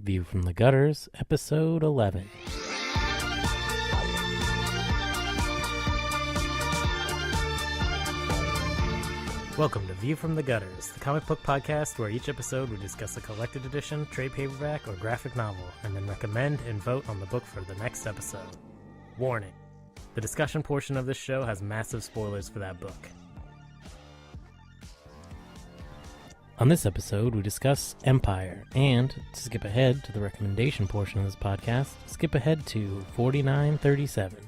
View from the Gutters, Episode 11. Welcome to View from the Gutters, the comic book podcast where each episode we discuss a collected edition, trade paperback, or graphic novel, and then recommend and vote on the book for the next episode. Warning: the discussion portion of this show has massive spoilers for that book. On this episode, we discuss Empire, and to skip ahead to the recommendation portion of this podcast, skip ahead to 4937.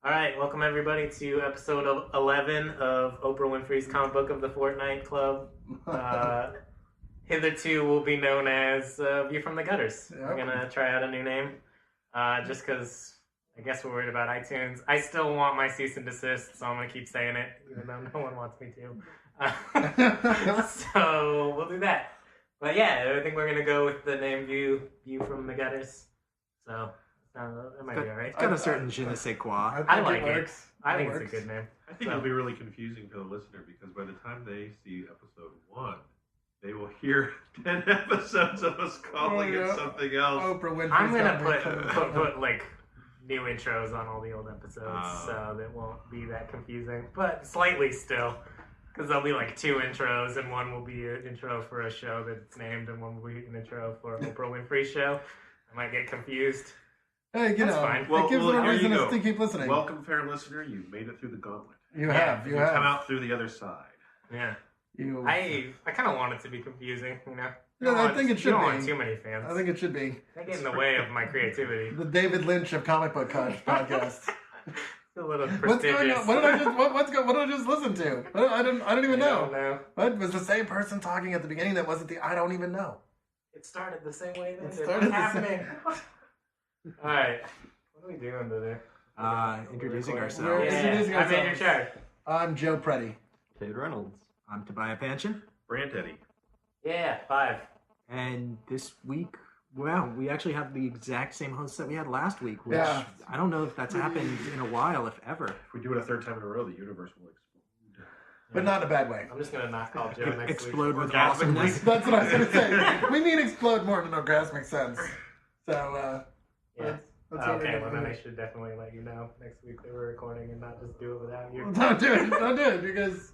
All right, welcome everybody to episode 11 of Oprah Winfrey's Comic Book of the Fortnight Club. Hitherto will be known as View from the Gutters. Yep. We're going to try out a new name, just because I guess we're worried about iTunes. I still want my cease and desist, so I'm going to keep saying it, even though no one wants me to. So we'll do that. But yeah, I think we're going to go with the name View from the Gutters. So it might be all right. It's got a certain je ne sais quoi. I like it. I think it's a good name. I think it'll be really confusing for the listener because by the time they see episode 1, they will hear 10 episodes of us calling it something else. Oprah Winfrey's I'm gonna put like new intros on all the old episodes, so that won't be that confusing, but slightly still, because there'll be like 2 intros, and one will be an intro for a show that's named, and one will be an intro for Oprah Winfrey's show. I might get confused. Hey, that's fine. It gives them a reason to keep listening. Welcome, fair listener. You've made it through the gauntlet. You have. Come out through the other side. Yeah. I kind of want it to be think you know. Yeah, I think it should be. You don't want too many fans. I think it should be. They get in the way of my creativity. The David Lynch of comic book podcast. It's a little prestigious. What's going on? What did I just listen to? I don't even know. Don't know. What was the same person talking at the beginning? That wasn't the. I don't even know. It started the same way. It started What's happening? All right. What are we doing today? Introducing ourselves. I'm in your Chard. I'm Joe Preti. Cade Reynolds. I'm Tobiah Panshin. Brant-Eddy. Yeah, 5. And this week, well, we actually have the exact same hosts that we had last week, which I don't know if that's happened in a while, if ever. If we do it a third time in a row, the universe will explode. But not in a bad way. I'm just going to not call Joe next Explode week. with awesomeness. That's what I was going to say. We mean explode more in an orgasmic sense. So, yeah. That's what okay, well then I should definitely let you know next week that we're recording and not just do it without you. Don't do it, because,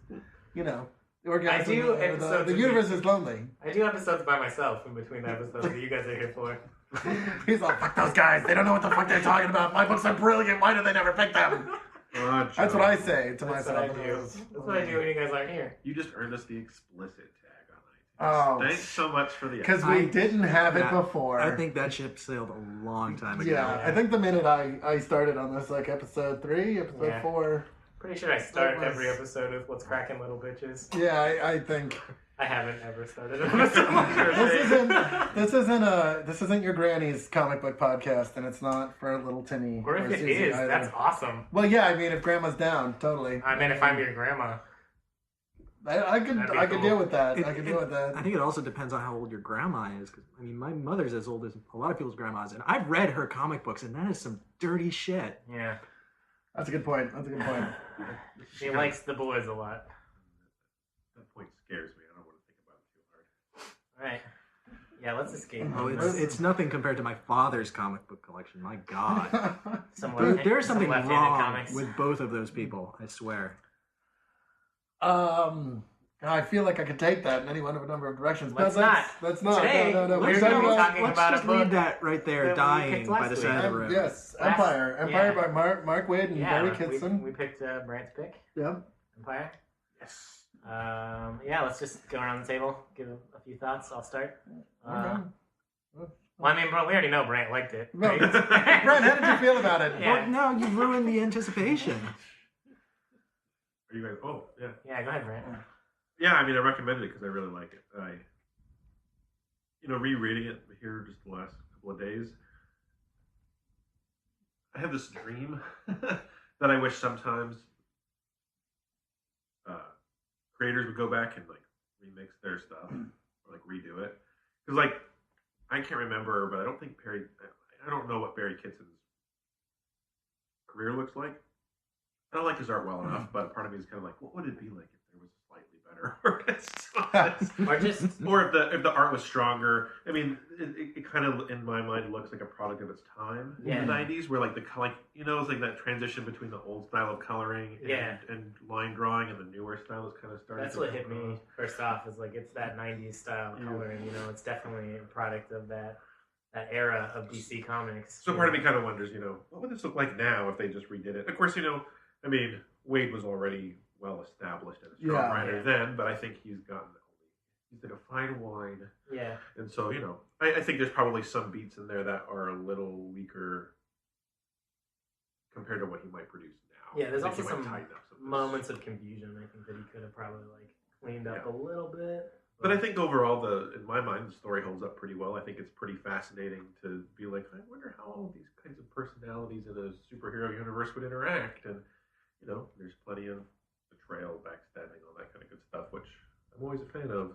the universe is lonely. I do episodes by myself in between the episodes that you guys are here for. He's like, fuck those guys, they don't know what the fuck they're talking about. My books are brilliant, why do they never pick them? That's what I say to myself. That's what I do when you guys aren't here. You just earned us the explicit tag on iTunes. Oh, thanks so much for the. Because we didn't have it before. I think that ship sailed a long time ago. Yeah, I think the minute I started on this, like episode 3, episode 4. Pretty sure I start every episode with "What's cracking, little bitches." Yeah, I think. I haven't ever started an episode. This isn't your granny's comic book podcast, and it's not for little Timmy. Or if it is, that's awesome. Well, yeah, I mean, if grandma's down, totally. I mean, if I'm your grandma. I could deal with that. I could deal with that. I think it also depends on how old your grandma is. Cause, I mean, my mother's as old as a lot of people's grandmas, and I've read her comic books, and that is some dirty shit. Yeah. That's a good point. She likes the boys a lot. That point scares me. I don't want to think about it too hard. All right. Yeah, let's escape. Oh, it's nothing compared to my father's comic book collection. My God. There's something wrong with both of those people, I swear. I feel like I could take that in any one of a number of directions. Let's not. Today, no. We're talking about just leave that right there, dying by the side of the room. Yes, Empire by Mark Waid and Barry Kitson. We picked Brant's pick. Yeah. Empire. Yes. Let's just go around the table, give a few thoughts. I'll start. Well, I mean, bro, we already know Brant liked it. Right? Brant, how did you feel about it? Yeah. Well, no, you ruined the anticipation. Are you guys? Oh, yeah. Yeah, go ahead, Brant. Yeah, I mean, I recommended it because I really like it. Rereading it here just the last couple of days, I have this dream that I wish sometimes creators would go back and remix their stuff or redo it. Because I can't remember, but I don't think I don't know what Barry Kitson's career looks like. I don't like his art well enough, but part of me is kind of like, what would it be like if there was a slightly better artists on this. Or if the art was stronger. I mean, it kind of in my mind looks like a product of its time in the '90s, where like it's like that transition between the old style of coloring and line drawing and the newer style is kind of starting. That's what hit me first off, is like it's that '90s style coloring. It's definitely a product of that era of DC Comics. So part of me kind of wonders, what would this look like now if they just redid it? Of course, I mean, Wade was already well established as a strong writer then, but I think he's like a fine wine. Yeah. And so, I think there's probably some beats in there that are a little weaker compared to what he might produce now. Yeah, there's also some moments of confusion, I think, that he could have probably cleaned up a little bit. But I think overall, in my mind, the story holds up pretty well. I think it's pretty fascinating to be like, I wonder how all these kinds of personalities in a superhero universe would interact. And, there's plenty of betrayal, backstabbing, all that kind of good stuff, which I'm always a fan of.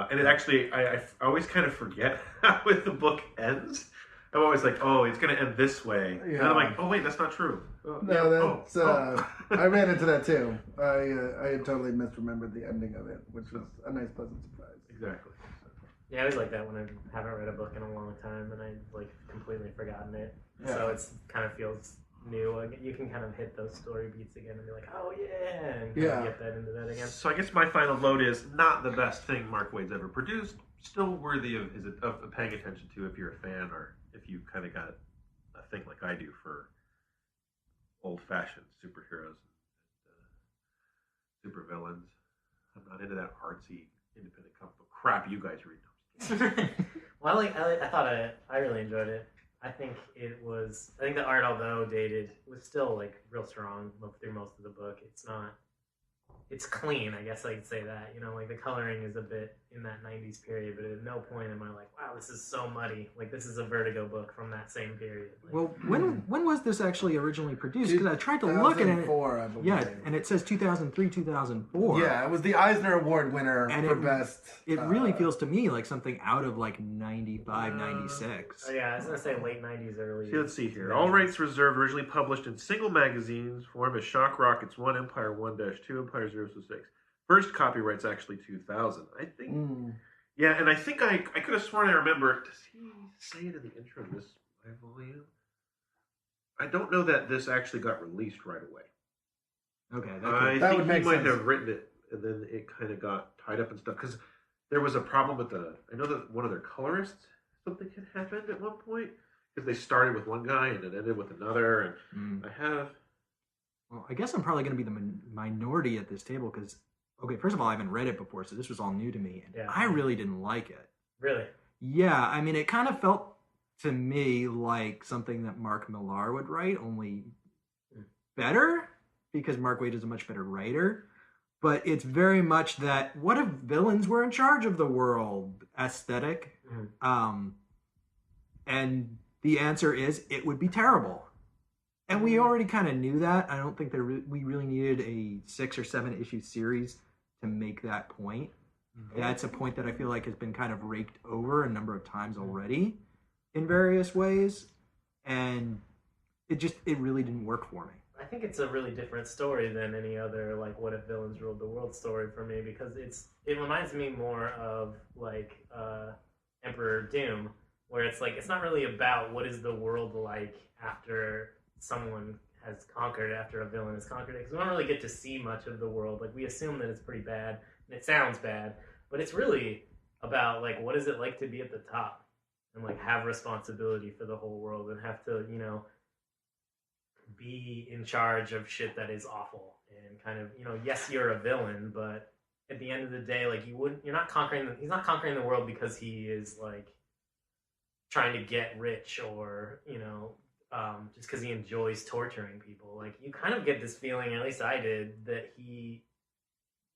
And it actually, I always kind of forget how the book ends. I'm always like, oh, it's going to end this way. Yeah. And I'm like, oh, wait, that's not true. I ran into that too. I had totally misremembered the ending of it, which was a nice, pleasant surprise. Exactly. Yeah, I always like that when I haven't read a book in a long time and I completely forgotten it. Yeah. So it's kind of feels new. Like, you can kind of hit those story beats again and be like, oh yeah, and get that into that again. So I guess my final vote is not the best thing Mark Waid's ever produced. Still worthy of paying attention to if you're a fan or if you kind of got a thing like I do for old-fashioned superheroes and supervillains. I'm not into that artsy independent comic book crap you guys read. Well, I really enjoyed it. I think the art, although dated, was still real strong through most of the book. It's clean, I guess I could say that. The coloring is a bit in that 90s period, but at no point am I like, wow, this is so muddy. This is a Vertigo book from that same period. Well, when was this actually originally produced? Because I tried to look at it. 2004, I believe. Yeah, and it says 2003, 2004. Yeah, it was the Eisner Award winner for best. It really feels to me like something out of 95, 96. Oh yeah, I was going to say late 90s, early. Let's see here. All rights reserved, originally published in single magazines, form as Shock Rockets 1, Empire 1-2, Empire 006. First copyright's actually 2000. I think. Yeah, and I think I could have sworn I remember. Does he say it in the intro of this volume? I don't know that this actually got released right away. Okay, I think he might have written it, and then it kind of got tied up and stuff. Because there was a problem with I know that one of their colorists, something had happened at one point. Because they started with one guy and it ended with another. And Well, I guess I'm probably going to be the minority at this table because, okay, first of all, I haven't read it before, so this was all new to me. And I really didn't like it. Really? Yeah, I mean, it kind of felt to me like something that Mark Millar would write, only better, because Mark Waid is a much better writer. But it's very much that, what if villains were in charge of the world aesthetic? And the answer is, it would be terrible. And we already kind of knew that. I don't think we really needed a 6 or 7 issue series to make that point. That's a point that I feel like has been kind of raked over a number of times already in various ways. And it really didn't work for me. I think it's a really different story than any other, what if villains ruled the world story for me, because it reminds me more of, Emperor Doom, where it's not really about what is the world like after someone has conquered, after a villain has conquered it, because we don't really get to see much of the world. We assume that it's pretty bad, and it sounds bad, but it's really about, what is it like to be at the top, and, have responsibility for the whole world, and have to, be in charge of shit that is awful, and kind of, yes, you're a villain, but at the end of the day, he's not conquering the world because he is, trying to get rich, or, just because he enjoys torturing people. You kind of get this feeling, at least I did, that he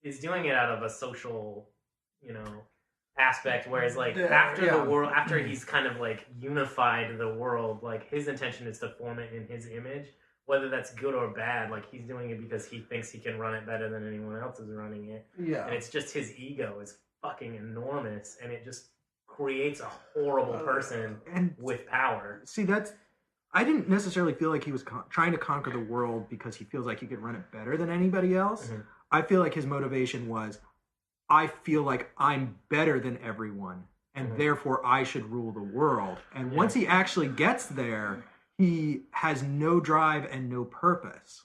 is doing it out of a social, aspect, whereas, after he's kind of, unified the world, his intention is to form it in his image, whether that's good or bad. He's doing it because he thinks he can run it better than anyone else is running it. Yeah. And it's just his ego is fucking enormous, and it just creates a horrible person with power. See, I didn't necessarily feel like he was trying to conquer the world because he feels like he could run it better than anybody else. I feel like his motivation was, I feel like I'm better than everyone, and therefore I should rule the world. And once he actually gets there, he has no drive and no purpose.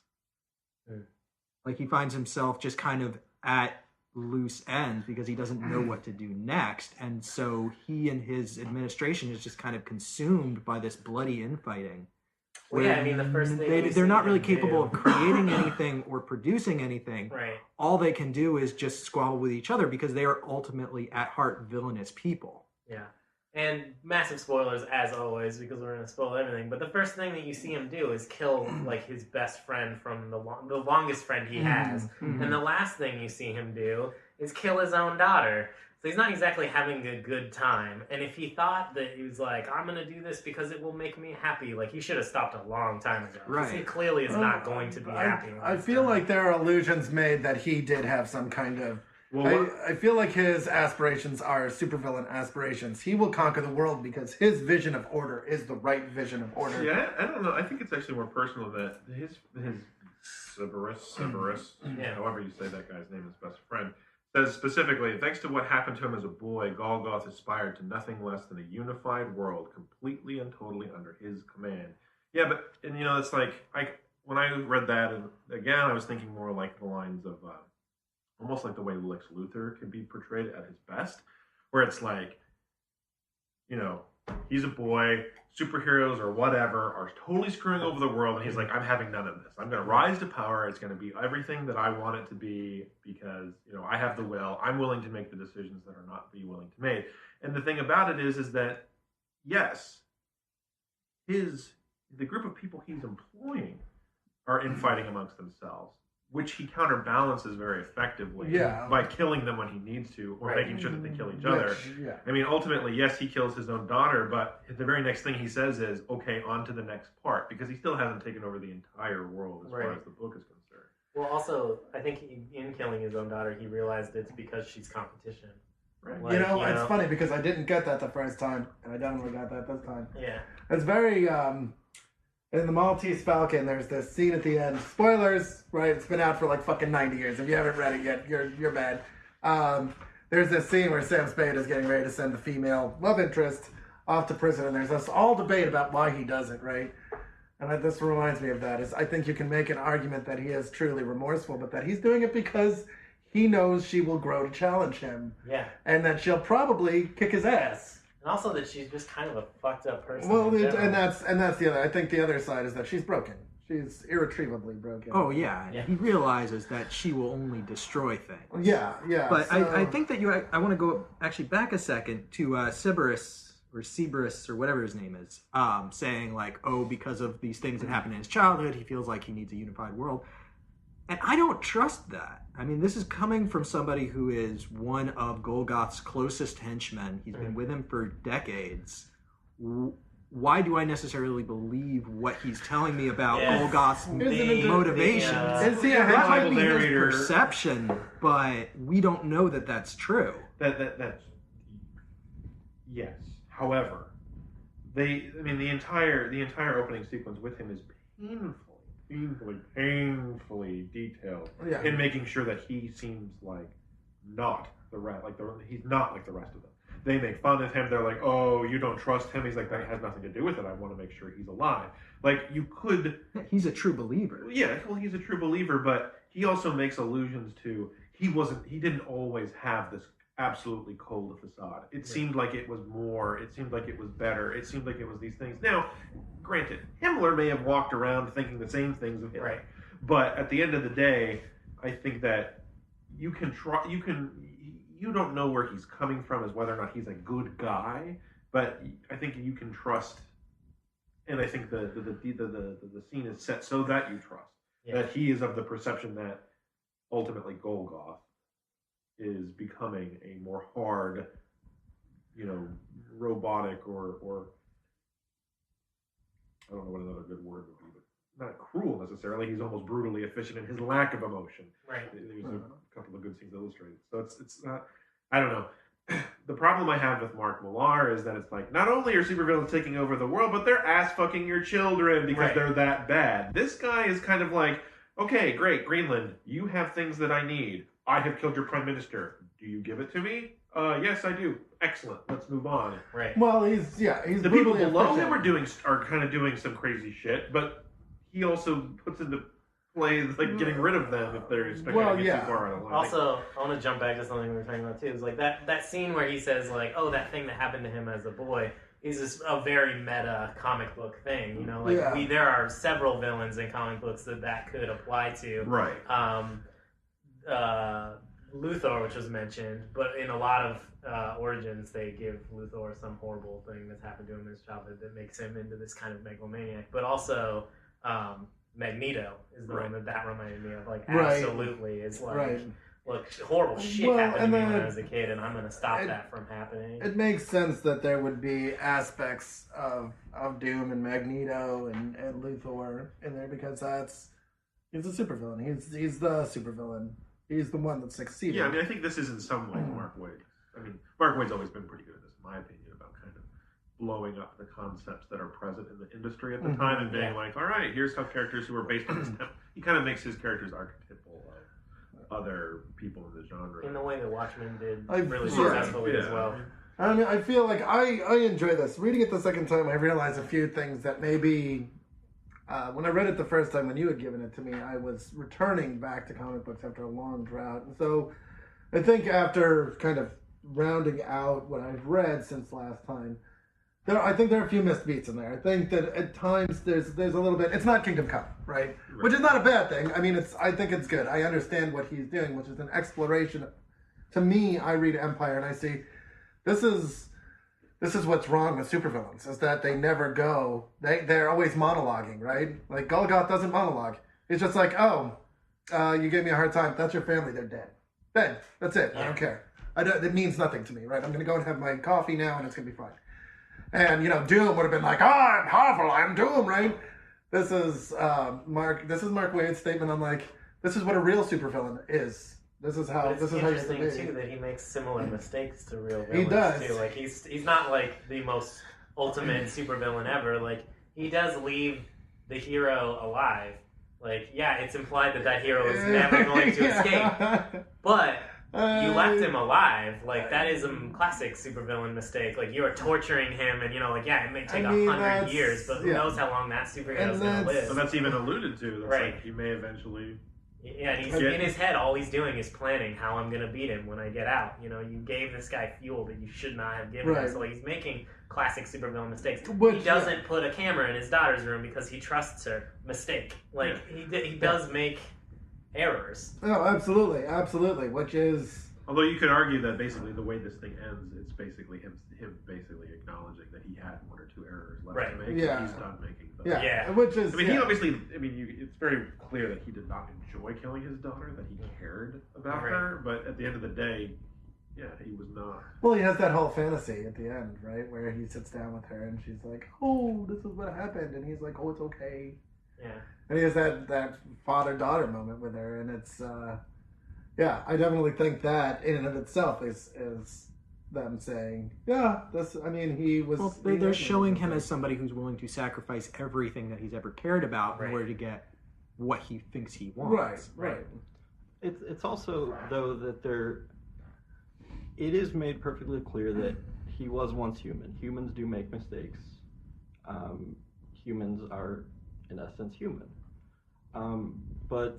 Like he finds himself just kind of at loose ends because he doesn't know what to do next. And so he and his administration is just kind of consumed by this bloody infighting. Well, yeah, I mean, the first thing They're not really capable of creating anything or producing anything. Right. All they can do is just squabble with each other because they are ultimately at heart villainous people. Yeah. And massive spoilers, as always, because we're going to spoil everything. But the first thing that you see him do is kill, like, his best friend from the longest friend he has. Mm-hmm. And the last thing you see him do is kill his own daughter. So he's not exactly having a good time. And if he thought that he was like, I'm going to do this because it will make me happy, like, he should have stopped a long time ago. Right. He clearly is not going to be happy. I feel like there are allusions made that he did have some kind of... I feel like his aspirations are supervillain aspirations. He will conquer the world because his vision of order is the right vision of order. Yeah, I don't know. I think it's actually more personal that his Cerberus, however you say that guy's name, his best friend, says specifically, thanks to what happened to him as a boy, Golgoth aspired to nothing less than a unified world, completely and totally under his command. Yeah, but, and you know, it's like, when I read that, and again, I was thinking more like the lines of, almost like the way Lex Luthor could be portrayed at his best, where it's like, you know, he's a boy, superheroes or whatever are totally screwing over the world, and he's like, I'm having none of this. I'm going to rise to power. It's going to be everything that I want it to be because, you know, I have the will. I'm willing to make the decisions that are not be willing to make. And the thing about it is that, yes, the group of people he's employing are infighting amongst themselves, which he counterbalances very effectively by killing them when he needs to, or making sure that they kill each other. I mean, ultimately, yes, he kills his own daughter, but the very next thing he says is, okay, on to the next part, because he still hasn't taken over the entire world as far as the book is concerned. Well, also, I think in killing his own daughter, he realized it's because she's competition. Right. Like, it's funny because I didn't get that the first time, and I definitely got that this time. Yeah. It's very... in the Maltese Falcon, there's this scene at the end. Spoilers, right? It's been out for like fucking 90 years. If you haven't read it yet, you're bad. There's this scene where Sam Spade is getting ready to send the female love interest off to prison, and there's this all debate about why he does it, right? And this reminds me of that. I think you can make an argument that he is truly remorseful, but that he's doing it because he knows she will grow to challenge him. Yeah. And that she'll probably kick his ass. And also that she's just kind of a fucked up person. Well, and that's the other. I think the other side is that she's broken. She's irretrievably broken. Oh yeah. He realizes that she will only destroy things. Yeah. But so... I think that I want to go actually back a second to Cerberus or whatever his name is, saying like, oh, because of these things that happened in his childhood, he feels like he needs a unified world. And I don't trust that. I mean, this is coming from somebody who is one of Golgoth's closest henchmen. He's been with him for decades. Why do I necessarily believe what he's telling me about Golgoth's motivations? That might be his perception, but we don't know that that's true. That's yes. However, the entire opening sequence with him is painfully detailed in making sure that he seems like not the rest, he's not like the rest of them. They make fun of him. They're like, "Oh, you don't trust him." He's like, "That has nothing to do with it. I want to make sure he's alive." Like you could. He's a true believer. Yeah, well, he's a true believer, but he also makes allusions to he didn't always have this absolutely cold facade. It seemed like it was more. It seemed like it was better. It seemed like it was these things. Now, granted, Himmler may have walked around thinking the same things of Hitler, but at the end of the day, I think that you don't know where he's coming from as whether or not he's a good guy, but I think you can trust, and I think the scene is set so that you trust that he is of the perception that ultimately Golgoth is becoming a more hard, robotic or I don't know what another good word would be, but not cruel necessarily. He's almost brutally efficient in his lack of emotion. Right. There's a couple of good scenes illustrated. So it's not, I don't know. The problem I have with Mark Millar is that it's like, not only are supervillains taking over the world, but they're ass-fucking your children because they're that bad. This guy is kind of like, okay, great, Greenland, you have things that I need. I have killed your prime minister. Do you give it to me? Yes, I do. Excellent. Let's move on. Right. Well, he's The people below efficient. him are kind of doing some crazy shit, but he also puts into play like getting rid of them if they're too far out of line. Also, I want to jump back to something we were talking about too. It's like that scene where he says like, "Oh, that thing that happened to him as a boy." Is this a very meta comic book thing, you know? Like there are several villains in comic books that could apply to. Right. Luthor, which was mentioned, but in a lot of origins, they give Luthor some horrible thing that's happened to him in his childhood that makes him into this kind of megalomaniac. But also, Magneto is the one that reminded me of. Like, absolutely, it's like. Look, horrible shit happened to me when I was a kid, and I'm going to stop that from happening. It makes sense that there would be aspects of Doom and Magneto and Luthor in there because he's a supervillain. He's the supervillain. He's the one that succeeded. Yeah, I mean, I think this is in some ways Mark Waid. I mean, Mark Waid's always been pretty good at this, in my opinion, about kind of blowing up the concepts that are present in the industry at the time and being like, all right, here's how characters who are based on this. He kind of makes his characters archetypal of other people in the genre. In the way that Watchmen did really successfully as well. I mean, I feel like I enjoy this. Reading it the second time, I realized a few things that maybe when I read it the first time when you had given it to me, I was returning back to comic books after a long drought. And so I think after kind of rounding out what I've read since last time, I think there are a few missed beats in there. I think that at times there's a little bit. It's not Kingdom Come, right? Which is not a bad thing. I mean, I think it's good. I understand what he's doing, which is an exploration. To me, I read Empire and I see this is what's wrong with supervillains is that they never go. They're always monologuing, right? Like Golgoth doesn't monologue. He's just like, you gave me a hard time. That's your family. They're dead. Dead. That's it. I don't care. It means nothing to me, right? I'm gonna go and have my coffee now, and it's gonna be fine. And, Doom would have been like, I'm powerful, I'm Doom, right? This is Mark Waid's statement on, like, this is what a real supervillain is. This is how you should be. It's too, that he makes similar mistakes to real villains, he does. too. Like, he's not, like, the most ultimate supervillain ever. Like, he does leave the hero alive. Like, yeah, it's implied that hero is never going to escape. But... you left him alive. Like, that is a classic supervillain mistake. Like, you are torturing him, and, it may take 100 years, but who knows how long that superhero is going to live. So that's even alluded to. That's right. Like, he may eventually... Yeah, and he's in his head, all he's doing is planning how I'm going to beat him when I get out. You gave this guy fuel that you should not have given him. So he's making classic supervillain mistakes. He doesn't put a camera in his daughter's room because he trusts her. Mistake. Like, he does make... errors. Oh, absolutely. Which is... Although you could argue that basically the way this thing ends, it's basically him basically acknowledging that he had one or two errors left to make. Yeah. He's done making them. Yeah. Which is... he obviously... it's very clear that he did not enjoy killing his daughter, that he cared about her, but at the end of the day, he was not. Well, he has that whole fantasy at the end, right? Where he sits down with her and she's like, oh, this is what happened. And he's like, oh, it's okay. Yeah. And he has that father-daughter moment with her, and it's, I definitely think that in and of itself is them saying, he was... Well, they're showing him as somebody who's willing to sacrifice everything that he's ever cared about in order to get what he thinks he wants. Right. It's also, though, that it is made perfectly clear that he was once human. Humans do make mistakes. Humans are, in essence, human. But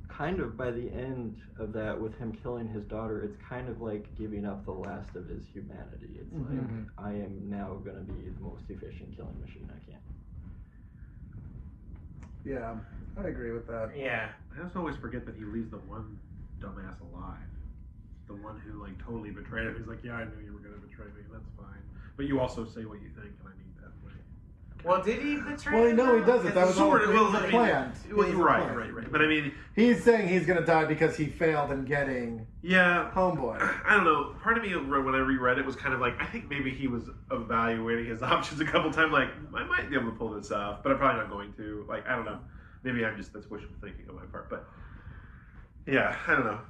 kind of by the end of that, with him killing his daughter, it's kind of like giving up the last of his humanity. It's like, I am now going to be the most efficient killing machine I can. Yeah, I agree with that. Yeah. I also always forget that he leaves the one dumbass alive. The one who, totally betrayed him. He's like, I knew you were going to betray me, and that's fine. But you also say what you think, and I need that way. Well, did he betray Well, no, he doesn't. That was sort of a plan. Right. But I mean... He's saying he's going to die because he failed in getting Homeboy. I don't know. Part of me, when I reread it, was kind of like, I think maybe he was evaluating his options a couple times. Like, I might be able to pull this off, but I'm probably not going to. Like, I don't know. Maybe that's wishful thinking on my part. But, I don't know.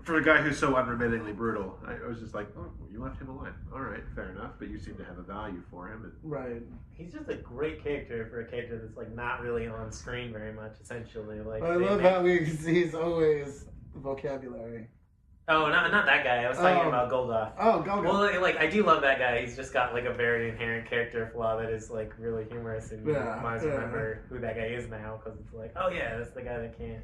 for a guy who's so unremittingly brutal, I was just like, oh, you left him alone. All right, fair enough. But you seem to have a value for him. And... Right. He's just a great character for a character that's like not really on screen very much. Essentially, like I love how he's always vocabulary. Oh, not that guy. I was talking about Golgoth. Oh, Golgoth. Well, like I do love that guy. He's just got like a very inherent character flaw that is like really humorous, and you might as well remember who that guy is now because it's like, oh yeah, that's the guy that can't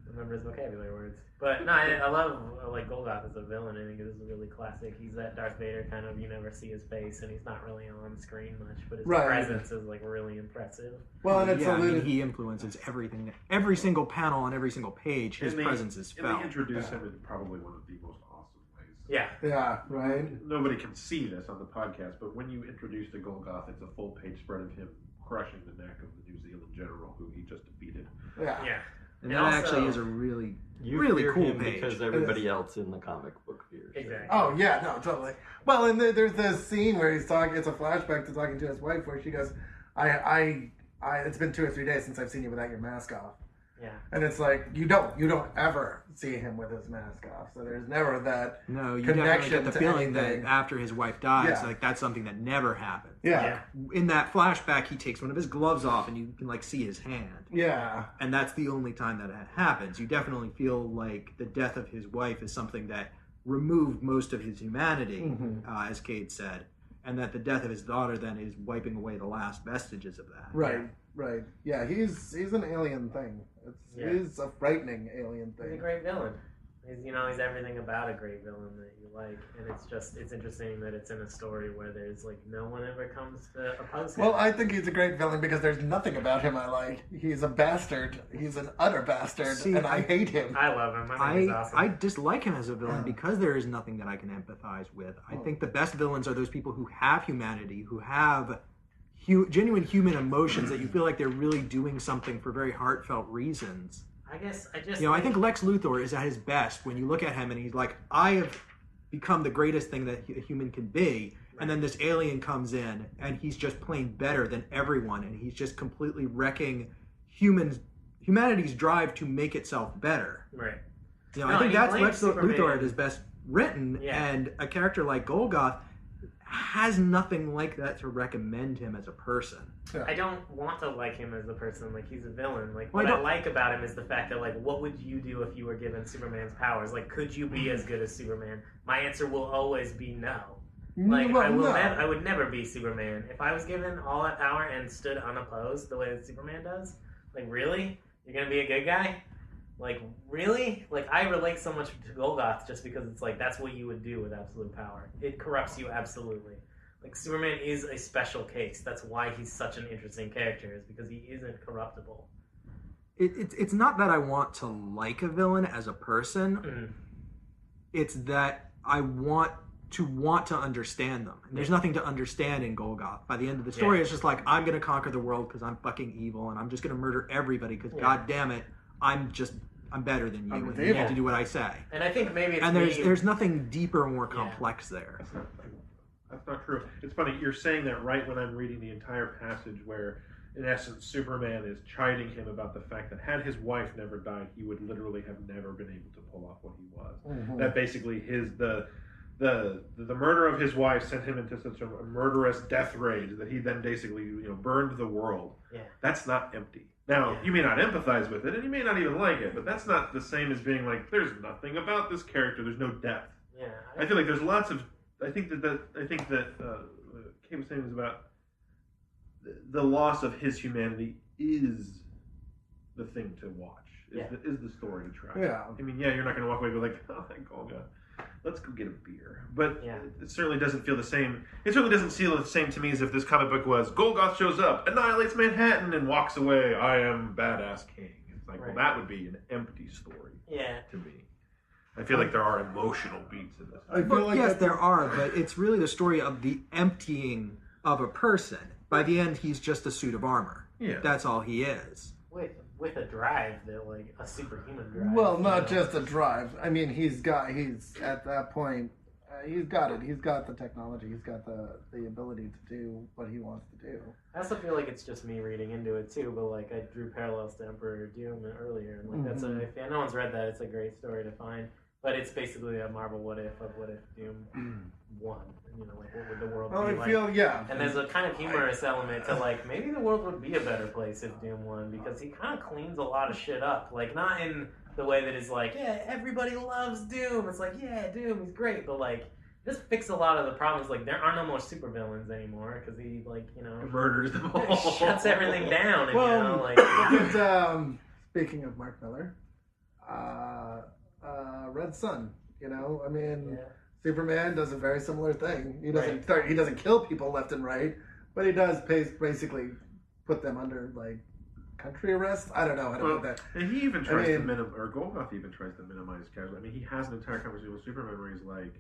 remember his vocabulary words. But no, I love like Golgoth as a villain. I think this is really classic. He's that Darth Vader kind of, you never see his face, and he's not really on screen much, but his presence is like really impressive. Well, and it's I mean, he influences everything. Every single panel on every single page, his presence is felt. And they introduce him in probably one of the most awesome ways. Yeah. Yeah, right? Nobody can see this on the podcast, but when you introduce the Golgoth, it's a full page spread of him crushing the neck of the New Zealand general who he just defeated. Yeah. Yeah. And that actually is a really cool page. Because everybody else in the comic book fears. Exactly. Oh, yeah, no, totally. Well, and there's this scene where he's talking, it's a flashback to talking to his wife where she goes, it's been 2 or 3 days since I've seen you without your mask off. Yeah. And it's like, you don't ever see him with his mask off. So there's never that you connection definitely get the to feeling anything. that after his wife dies, like that's something that never happened. Yeah. In that flashback, he takes one of his gloves off and you can like see his hand. Yeah. And that's the only time that happens. You definitely feel like the death of his wife is something that removed most of his humanity, as Cade said, and that the death of his daughter then is wiping away the last vestiges of that. Right. Right. Yeah, he's an alien thing. He's a frightening alien thing. He's a great villain. He's everything about a great villain that you like, and it's interesting that it's in a story where there's like no one ever comes to oppose him. Well, I think he's a great villain because there's nothing about him I like. He's a bastard. He's an utter bastard, and I hate him. I love him. I think he's awesome. I dislike him as a villain because there is nothing that I can empathize with. I think the best villains are those people who have humanity, who have genuine human emotions that you feel like they're really doing something for very heartfelt reasons. I think Lex Luthor is at his best when you look at him and he's like, I have become the greatest thing that a human can be. And then this alien comes in and he's just plain better than everyone. And he's just completely wrecking humanity's drive to make itself better. Right. I think that's Lex Luthor at his best written. Yeah. And a character like Golgoth has nothing like that to recommend him as a person. Yeah. I don't want to like him as a person. Like, he's a villain. Like, what I like about him is the fact that, like, what would you do if you were given Superman's powers? Like, could you be as good as Superman? My answer will always be no. Like, I would never be Superman. If I was given all that power and stood unopposed the way that Superman does, like, really? You're gonna be a good guy? Like, really? Like, I relate so much to Golgoth just because it's like, that's what you would do with absolute power. It corrupts you absolutely. Like, Superman is a special case. That's why he's such an interesting character, is because he isn't corruptible. It's not that I want to like a villain as a person. Mm-hmm. It's that I want to understand them. And there's nothing to understand in Golgoth. By the end of the story, it's just like, I'm going to conquer the world because I'm fucking evil, and I'm just going to murder everybody because, God damn it, I'm better than you, and you need to do what I say. And I think maybe there's nothing deeper or more complex there. That's not true. It's funny, you're saying that right when I'm reading the entire passage where, in essence, Superman is chiding him about the fact that had his wife never died, he would literally have never been able to pull off what he was. Mm-hmm. That basically the murder of his wife sent him into such a murderous death rage that he then basically burned the world. Yeah. That's not empty. Now, you may not empathize with it, and you may not even like it, but that's not the same as being like, there's nothing about this character, there's no depth. Yeah. I feel like there's lots of... I think that Kate was saying was about the loss of his humanity is the thing to watch, is the story to track. Yeah. I mean, you're not going to walk away and be like, oh, thank Golga. Let's go get a beer. But it certainly doesn't feel the same. It certainly doesn't feel the same to me as if this comic book was Golgoth shows up, annihilates Manhattan, and walks away. I am badass king. It's like, well, that would be an empty story to me. I feel like there are emotional beats in this. Yes, there are, but it's really the story of the emptying of a person. By the end, he's just a suit of armor. Yeah. That's all he is. With a drive, that like a superhuman drive. Well, not just a drive. I mean, he's at that point, He's got it. He's got the technology. He's got the ability to do what he wants to do. I also feel like it's just me reading into it too, but like I drew parallels to Emperor Doom earlier, and like that's if no one's read that, it's a great story to find. But it's basically a Marvel what if of what if Doom won, and what would the world be like? And there's a kind of humorous element to like maybe the world would be a better place if Doom won, because he kind of cleans a lot of shit up, like not in the way that is like, yeah, everybody loves Doom. It's like, yeah, Doom, he's great, but like, just fix a lot of the problems. Like, there are no more supervillains anymore because he, like, murders them all, shuts everything down. And, speaking of Mark Miller, Red Sun. Superman does a very similar thing. He doesn't kill people left and right, but he does basically put them under like country arrest. I don't know how to put that. And he even tries to minimize, or Golgoth even tries to minimize casualties. I mean, he has an entire conversation with Superman where he's like,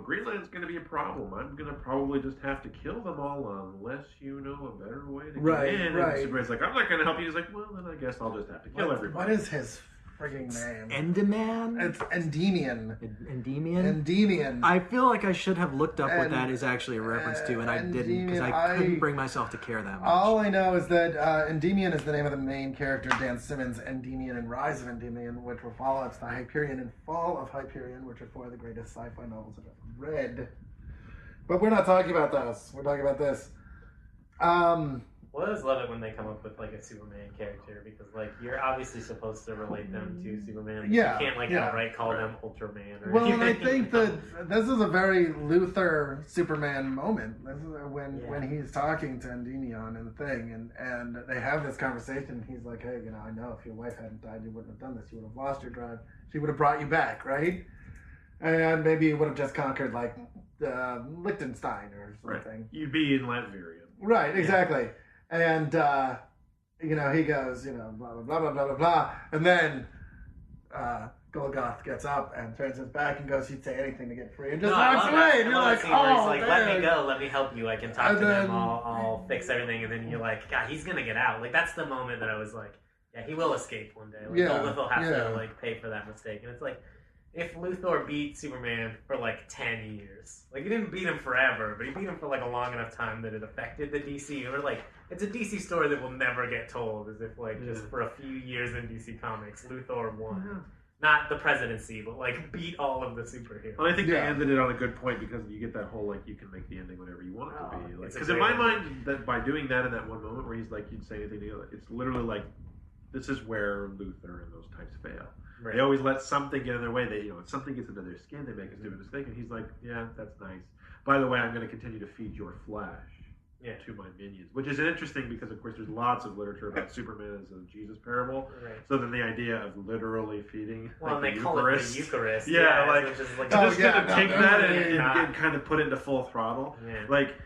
Greenland's going to be a problem. I'm going to probably just have to kill them all unless you know a better way to get in. And Superman's like, I'm not going to help you. He's like, well, then I guess I'll just have to kill everybody. What is his frigging name? Endymion? It's Endymion. Endymion? I feel like I should have looked up what that is actually a reference to, and I didn't, because I couldn't bring myself to care that much. All I know is that Endymion is the name of the main character, Dan Simmons' Endymion and Rise of Endymion, which were follow-ups to Hyperion and Fall of Hyperion, which are four of the greatest sci-fi novels I've ever read. But we're not talking about those. We're talking about this. Well, I always love it when they come up with like a Superman character, because like you're obviously supposed to relate them to Superman. Yeah, you can't outright call them Ultraman. Well, and I think that this is a very Luthor Superman moment. This is when he's talking to Endymion and the thing, and they have this conversation. He's like, "Hey, I know if your wife hadn't died, you wouldn't have done this. You would have lost your drive. She would have brought you back, right? And maybe you would have just conquered like Liechtenstein or something. Right. You'd be in Latveria. Right, exactly." And, he goes, blah, blah, blah, blah, blah, blah, blah. And then Golgoth gets up and turns his back and goes, he'd say anything to get free. And just walks away. And you're like, oh, he's like, let me go. Let me help you. I can talk to them. I'll fix everything. And then you're like, God, he's going to get out. Like, that's the moment that I was like, yeah, he will escape one day. Like, Golgoth will have to, like, pay for that mistake. And it's like, if Luthor beat Superman for like 10 years, like he didn't beat him forever, but he beat him for like a long enough time that it affected the DC, or like it's a DC story that will never get told, as if like just for a few years in DC Comics, Luthor won. Not the presidency, but like beat all of the superheroes. Well, I think they ended it on a good point, because you get that whole like you can make the ending whatever you want it to be. Because in my mind, that by doing that in that one moment where he's like, you'd say anything to you, it's literally like this is where Luthor and those types fail. Right. They always let something get in their way. They, something gets into their skin, they make a stupid mistake, and he's like, yeah, that's nice. By the way, I'm going to continue to feed your flesh to my minions, which is interesting because, of course, there's lots of literature about Superman as a Jesus parable. Right. So then the idea of literally feeding, well, they call it the Eucharist. Yeah, like, just like kind of take that and kind of put it into full throttle. Yeah. Like,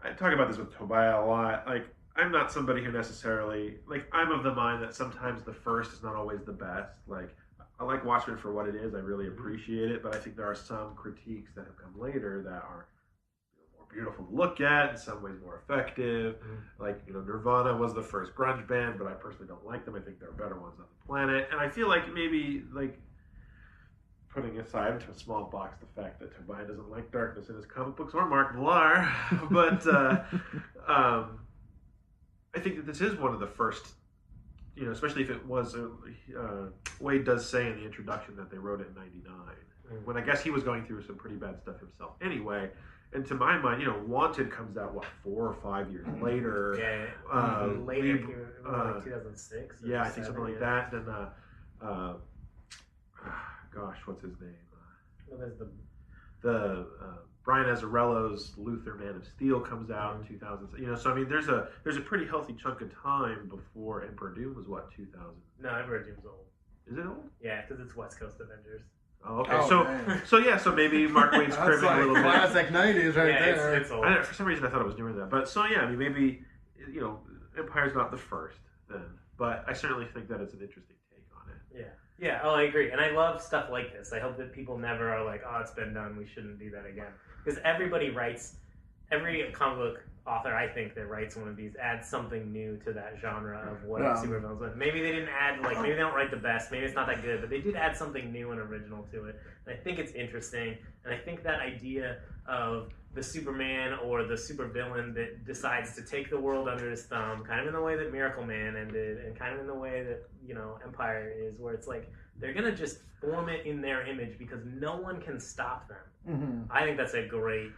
I talk about this with Tobiah a lot. Like, I'm not somebody who necessarily, like, I'm of the mind that sometimes the first is not always the best. Like, I like Watchmen for what it is. I really appreciate it, but I think there are some critiques that have come later that are more beautiful to look at, in some ways more effective. Like, Nirvana was the first grunge band, but I personally don't like them. I think there are better ones on the planet. And I feel like maybe, like, putting aside into a small box the fact that Tobiah doesn't like darkness in his comic books, or Mark Millar, but I think that this is one of the first, especially if it was, Wade does say in the introduction that they wrote it in 99, when I guess he was going through some pretty bad stuff himself anyway. And to my mind, Wanted comes out, 4 or 5 years later. Yeah, later, like 2006. Yeah, I think something like that. Then, gosh, what's his name? Well, there's the Brian Azzarello's Luthor Man of Steel comes out in 2000. So I mean, there's a pretty healthy chunk of time before Emperor Doom was 2000. No, Emperor Doom's old. Is it old? Yeah, because it's West Coast Avengers. Oh, okay. So maybe Mark Waid's cribbing a little bit. Classic 90s right there. It's old. For some reason I thought it was newer than that. But I mean, maybe Empire's not the first then, but I certainly think that it's an interesting take on it. Yeah. Yeah, I agree. And I love stuff like this. I hope that people never are like, oh, it's been done, we shouldn't do that again. Because everybody writes, every comic book author, I think, that writes one of these adds something new to that genre of what Yeah. supervillains would. Maybe they didn't add, like, maybe they don't write the best, maybe it's not that good, but they did add something new and original to it. And I think it's interesting, and I think that idea of the Superman or the supervillain that decides to take the world under his thumb, kind of in the way that Miracle Man ended, and kind of in the way that, Empire is, where it's like, they're going to just form it in their image because no one can stop them. Mm-hmm. I think that's a great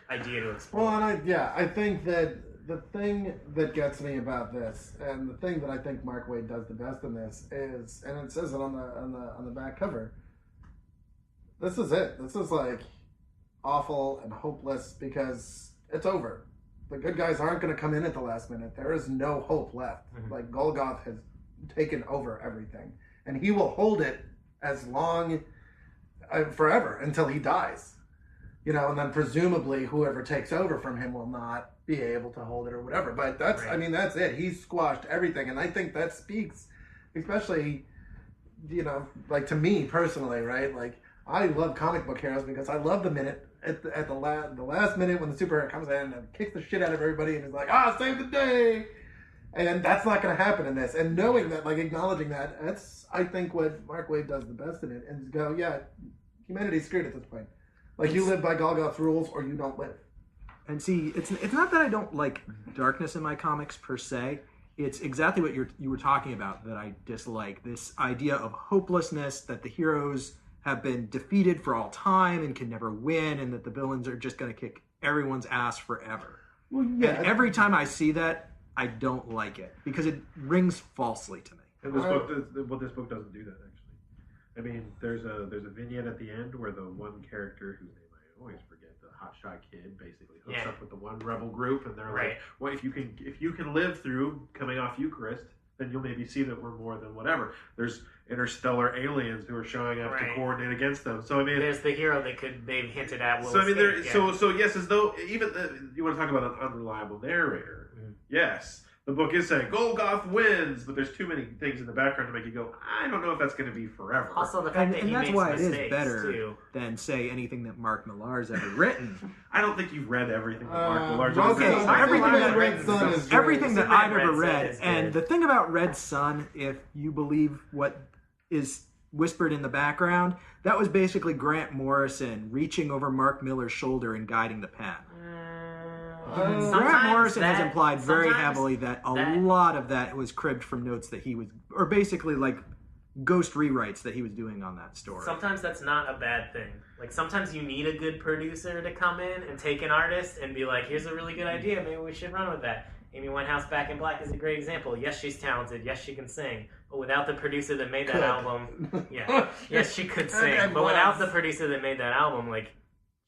idea to explore. Well, and I think that the thing that gets me about this, and the thing that I think Mark Waid does the best in this is, and it says it on the back cover. This is it. This is like awful and hopeless because it's over. The good guys aren't going to come in at the last minute. There is no hope left. Mm-hmm. Like Golgoth has taken over everything, and he will hold it as long, forever until he dies. And then presumably whoever takes over from him will not be able to hold it or whatever. But that's, right. I mean, that's it. He's squashed everything. And I think that speaks, especially, like to me personally, right? Like, I love comic book heroes because I love the minute at the last minute when the superhero comes in and kicks the shit out of everybody and is like, save the day. And that's not going to happen in this. And knowing that, like acknowledging that, that's, I think, what Mark Waid does the best in it. And go, yeah, humanity's screwed at this point. Like, you live by Golgoth's rules or you don't live. And see, it's not that I don't like darkness in my comics per se. It's exactly what you were talking about that I dislike. This idea of hopelessness, that the heroes have been defeated for all time and can never win, and that the villains are just going to kick everyone's ass forever. Well, yeah. And every time I see that, I don't like it because it rings falsely to me. And this book doesn't do that, actually. I mean, there's a vignette at the end where the one character whose name I always forget, the hotshot kid, basically hooks up with the one rebel group, and they're like, "Well, if you can live through coming off Eucharist, then you'll maybe see that we're more than whatever." There's interstellar aliens who are showing up to coordinate against them. So I mean, there's the hero they've hinted at. So I mean, so yes, as though even you want to talk about an unreliable narrator. Mm-hmm. Yes. The book is saying Golgoth wins, but there's too many things in the background to make you go, I don't know if that's going to be forever. Also, the fact that he that's makes why mistakes it is better too. than, say, anything that Mark Millar's ever written. I don't think you've read everything that Mark Millar's everything that I've ever read. Is and the thing about Red Sun, if you believe what is whispered in the background, that was basically Grant Morrison reaching over Mark Millar's shoulder and guiding the pen. Grant Morrison has implied very heavily that a lot of that was cribbed from notes that he was, or basically like ghost rewrites that he was doing on that story. Sometimes that's not a bad thing. Like, sometimes you need a good producer to come in and take an artist and be like, here's a really good idea, maybe we should run with that. Amy Winehouse, Back in Black, is a great example. Yes, she's talented. Yes, she can sing. But without the producer that made that album, yes, she could sing. But without the producer that made that album, like,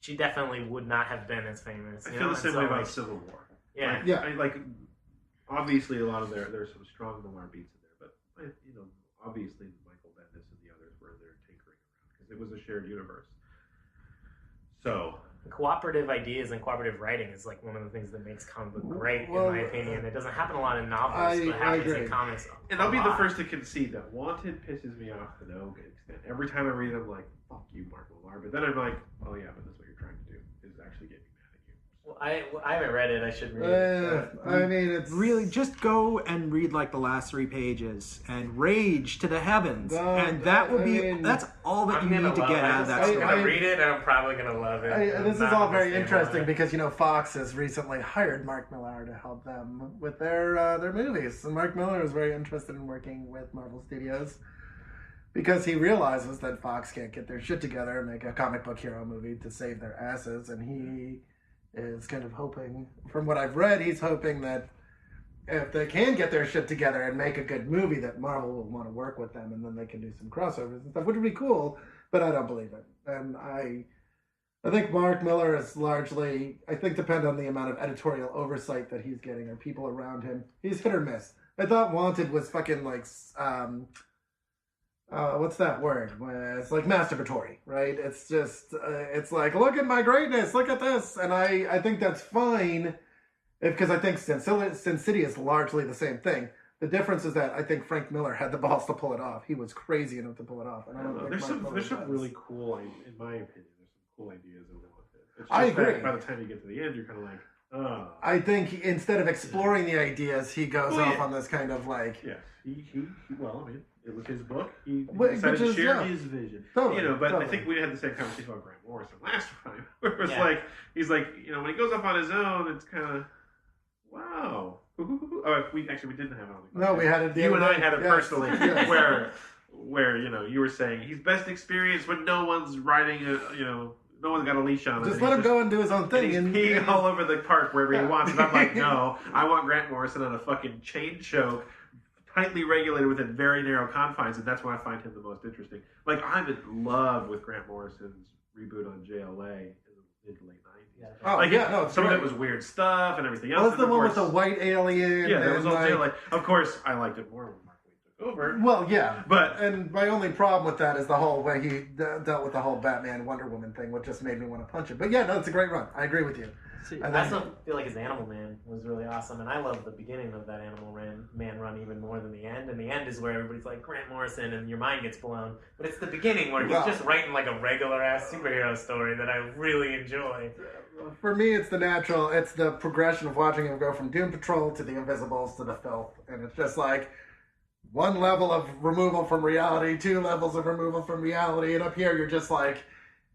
she definitely would not have been as famous. I feel the same way about Civil War. Yeah. Obviously a lot of there's some strong Millar beats in there, but obviously Michael Bendis and the others were there tinkering around because it was a shared universe. So cooperative ideas and cooperative writing is like one of the things that makes comic book great, in my opinion. It doesn't happen a lot in novels, but it happens in comics. And I'll be the first to concede that Wanted pisses me off to no extent. Every time I read it, I'm like, fuck you, Mark Millar. But then I'm like, oh yeah, but that's what you're trying to do, is actually get me mad at you. Well, I haven't read it. I should read it. I mean, it's really just go and read like the last 3 pages and rage to the heavens, and that will that's all that you need to get out of that story. I'm gonna read it, and I'm probably gonna love it. This is all very interesting because Fox has recently hired Mark Millar to help them with their movies, and Mark Millar is very interested in working with Marvel Studios because he realizes that Fox can't get their shit together and make a comic book hero movie to save their asses, and he is kind of hoping, from what I've read, he's hoping that if they can get their shit together and make a good movie, that Marvel will want to work with them, and then they can do some crossovers and stuff, which would be cool, but I don't believe it. And I think Mark Millar is largely, depend on the amount of editorial oversight that he's getting or people around him. He's hit or miss. I thought Wanted was fucking like, what's that word? It's like masturbatory, right? It's just, it's like, look at my greatness, look at this. And I think that's fine, because I think Sin City is largely the same thing. The difference is that I think Frank Miller had the balls to pull it off. He was crazy enough to pull it off. And I don't think there's some really cool, in my opinion, there's some cool ideas in Wanted. I agree. By the time you get to the end, you're kind of like, I think instead of exploring the ideas, he goes off on this kind of like. Yeah, he well, I mean, it was his book. He Which decided to is, share yeah. his vision. Totally, But totally. I think we had the same conversation about Grant Morrison last time. Where it was Yeah. like, he's like, when he goes off on his own, it's kind of, wow. Oh, we didn't have it on the No, we had it. You and I had it Yes, personally, yes. where you were saying he's best experienced when no one's riding no one's got a leash on him. Just let him go and do his own thing. And he's peeing all over the park wherever he wants. And I'm like, no, I want Grant Morrison on a fucking chain choke, tightly regulated within very narrow confines, and that's why I find him the most interesting. Like, I'm in love with Grant Morrison's reboot on JLA in the mid to late 90s. Yeah. Oh, Like, yeah, no, it's some great. of it was weird stuff and everything else. Well, that's the and of one with course- the white alien. Yeah, that and was all like, JLA. Of course, I liked it more when Mark Waid took over. Well, yeah, But and my only problem with that is the whole way he dealt with the whole Batman Wonder Woman thing, which just made me want to punch him. But yeah, no, it's a great run. I agree with you. See, And I then- also feel like his Animal Man was really awesome, and I love the beginning of that Animal Man run even more than the end. And the end is where everybody's like Grant Morrison, and your mind gets blown. But it's the beginning where he's Well- just writing like a regular ass superhero story that I really enjoy. For me, it's the natural. It's the progression of watching him go from Doom Patrol to the Invisibles to the Filth, and it's just like one level of removal from reality, 2 levels of removal from reality, and up here you're just like,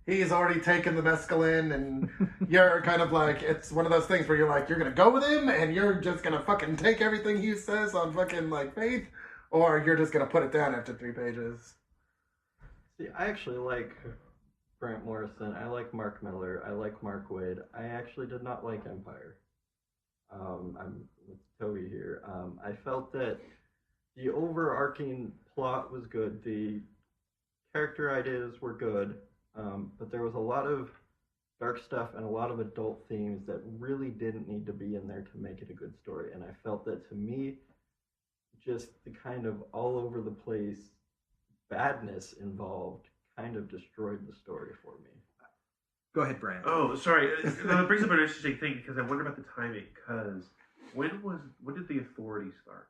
he's already taken the mescaline, and you're kind of like, it's one of those things where you're like, you're gonna go with him, and you're just gonna fucking take everything he says on fucking like faith, or you're just gonna put it down after 3 pages. See, I actually like Grant Morrison. I like Mark Miller. I like Mark Waid. I actually did not like Empire. I'm with Toby here. I felt that the overarching plot was good. The character ideas were good. But there was a lot of dark stuff and a lot of adult themes that really didn't need to be in there to make it a good story. And I felt that, to me, just the kind of all over the place badness involved kind of destroyed the story for me. Go ahead, Brant. Oh, sorry. That brings up an interesting thing because I wonder about the timing. Because when did the Authority start?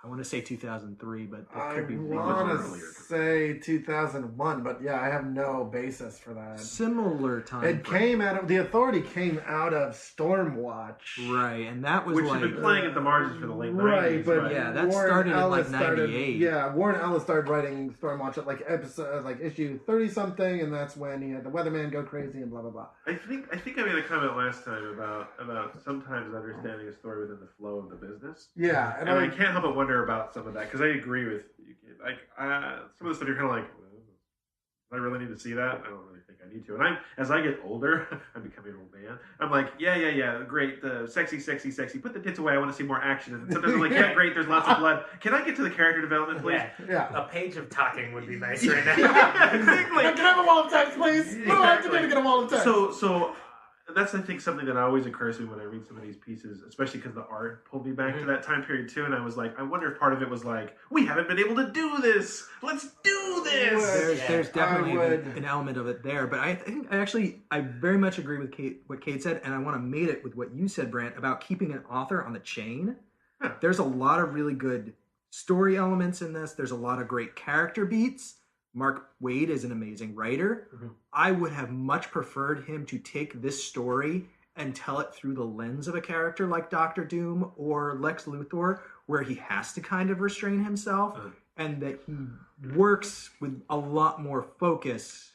I want to say 2003, but that I could be want wrong. to earlier. say 2001, but yeah, I have no basis for that. Similar time. It frame. came out of the Authority came out of Stormwatch, Right, and that was Which like had been playing at the margins for the late 90s. right? But Yeah, that Warren started in, like, Ellis started- 98. Yeah, Warren Ellis started writing Stormwatch at like episode, like issue 30 something, and that's when he had the Weatherman go crazy and blah blah blah. I think I made a comment last time about sometimes understanding a story within the flow of the business. Yeah, And I can't help but wonder about some of that because I agree with you. Like some of the stuff you're kind of like, do I really need to see that? I don't really think I need to. And as I get older, I'm becoming an old man. I'm like, yeah, great, the sexy. Put the tits away. I want to see more action. And sometimes I'm like, yeah, great. There's lots of blood. Can I get to the character development, please? Yeah. yeah. A page of talking would be nice right now. Exactly. Can I have a wall of text, please? No, I have to do to get a wall of text. So that's, I think, something that always occurs to me when I read some of these pieces, especially because the art pulled me back to that time period too. And I was like, I wonder if part of it was like, we haven't been able to do this. Let's do this. There's definitely I would- an element of it there, but I think I very much agree with what Cade said, and I want to mate it with what you said, Brant, about keeping an author on the chain. Yeah. There's a lot of really good story elements in this. There's a lot of great character beats. Mark Waid is an amazing writer. Mhm. I would have much preferred him to take this story and tell it through the lens of a character like Doctor Doom or Lex Luthor, where he has to kind of restrain himself, and that he works with a lot more focus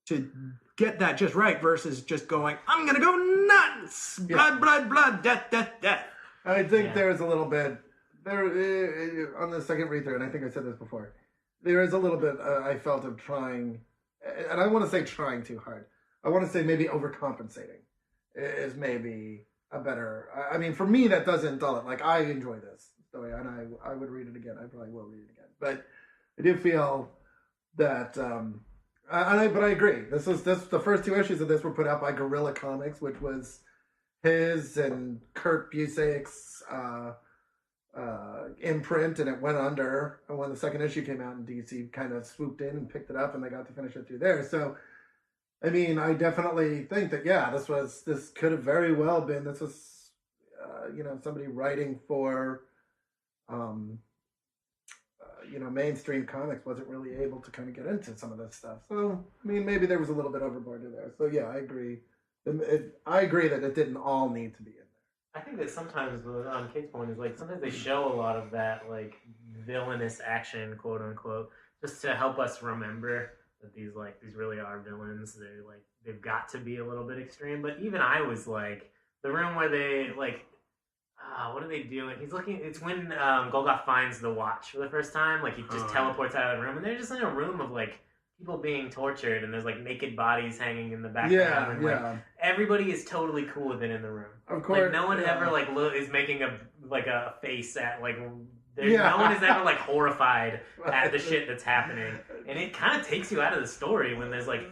to get that just right versus just going, I'm going to go nuts! Blood, death. I think Yeah. there's a little bit there on the second read through, and I think I said this before. There is a little bit I felt of trying, and I want to say trying too hard. I want to say maybe overcompensating is maybe a better. I mean, for me, that doesn't dull it. Like, I enjoy this story, and I would read it again. I probably will read it again, but I do feel that. But I agree. This the first 2 issues of this were put out by Guerrilla Comics, which was his and Kurt Busiek's imprint, and it went under. And when the second issue came out in DC, kind of swooped in and picked it up, and they got to finish it through there. So, I mean, I definitely think that this could have very well been. This was, somebody writing for, mainstream comics wasn't really able to kind of get into some of this stuff. So, I mean, maybe there was a little bit overboard in there. So, yeah, I agree I agree that it didn't all need to be in there. I think that sometimes, on Cade's point, is like sometimes they show a lot of that like villainous action, quote unquote, just to help us remember that these really are villains. They're like they've got to be a little bit extreme. But even I was like the room where they like. What are they doing? He's looking. It's when Golgoth finds the watch for the first time. Like he just teleports out of the room, and they're just in a room of like people being tortured, and there's like naked bodies hanging in the background. And, like, everybody is totally cool with it in the room. Of course, like no one ever like is making a face at like. No one is ever like horrified at the shit that's happening, and it kind of takes you out of the story when there's like.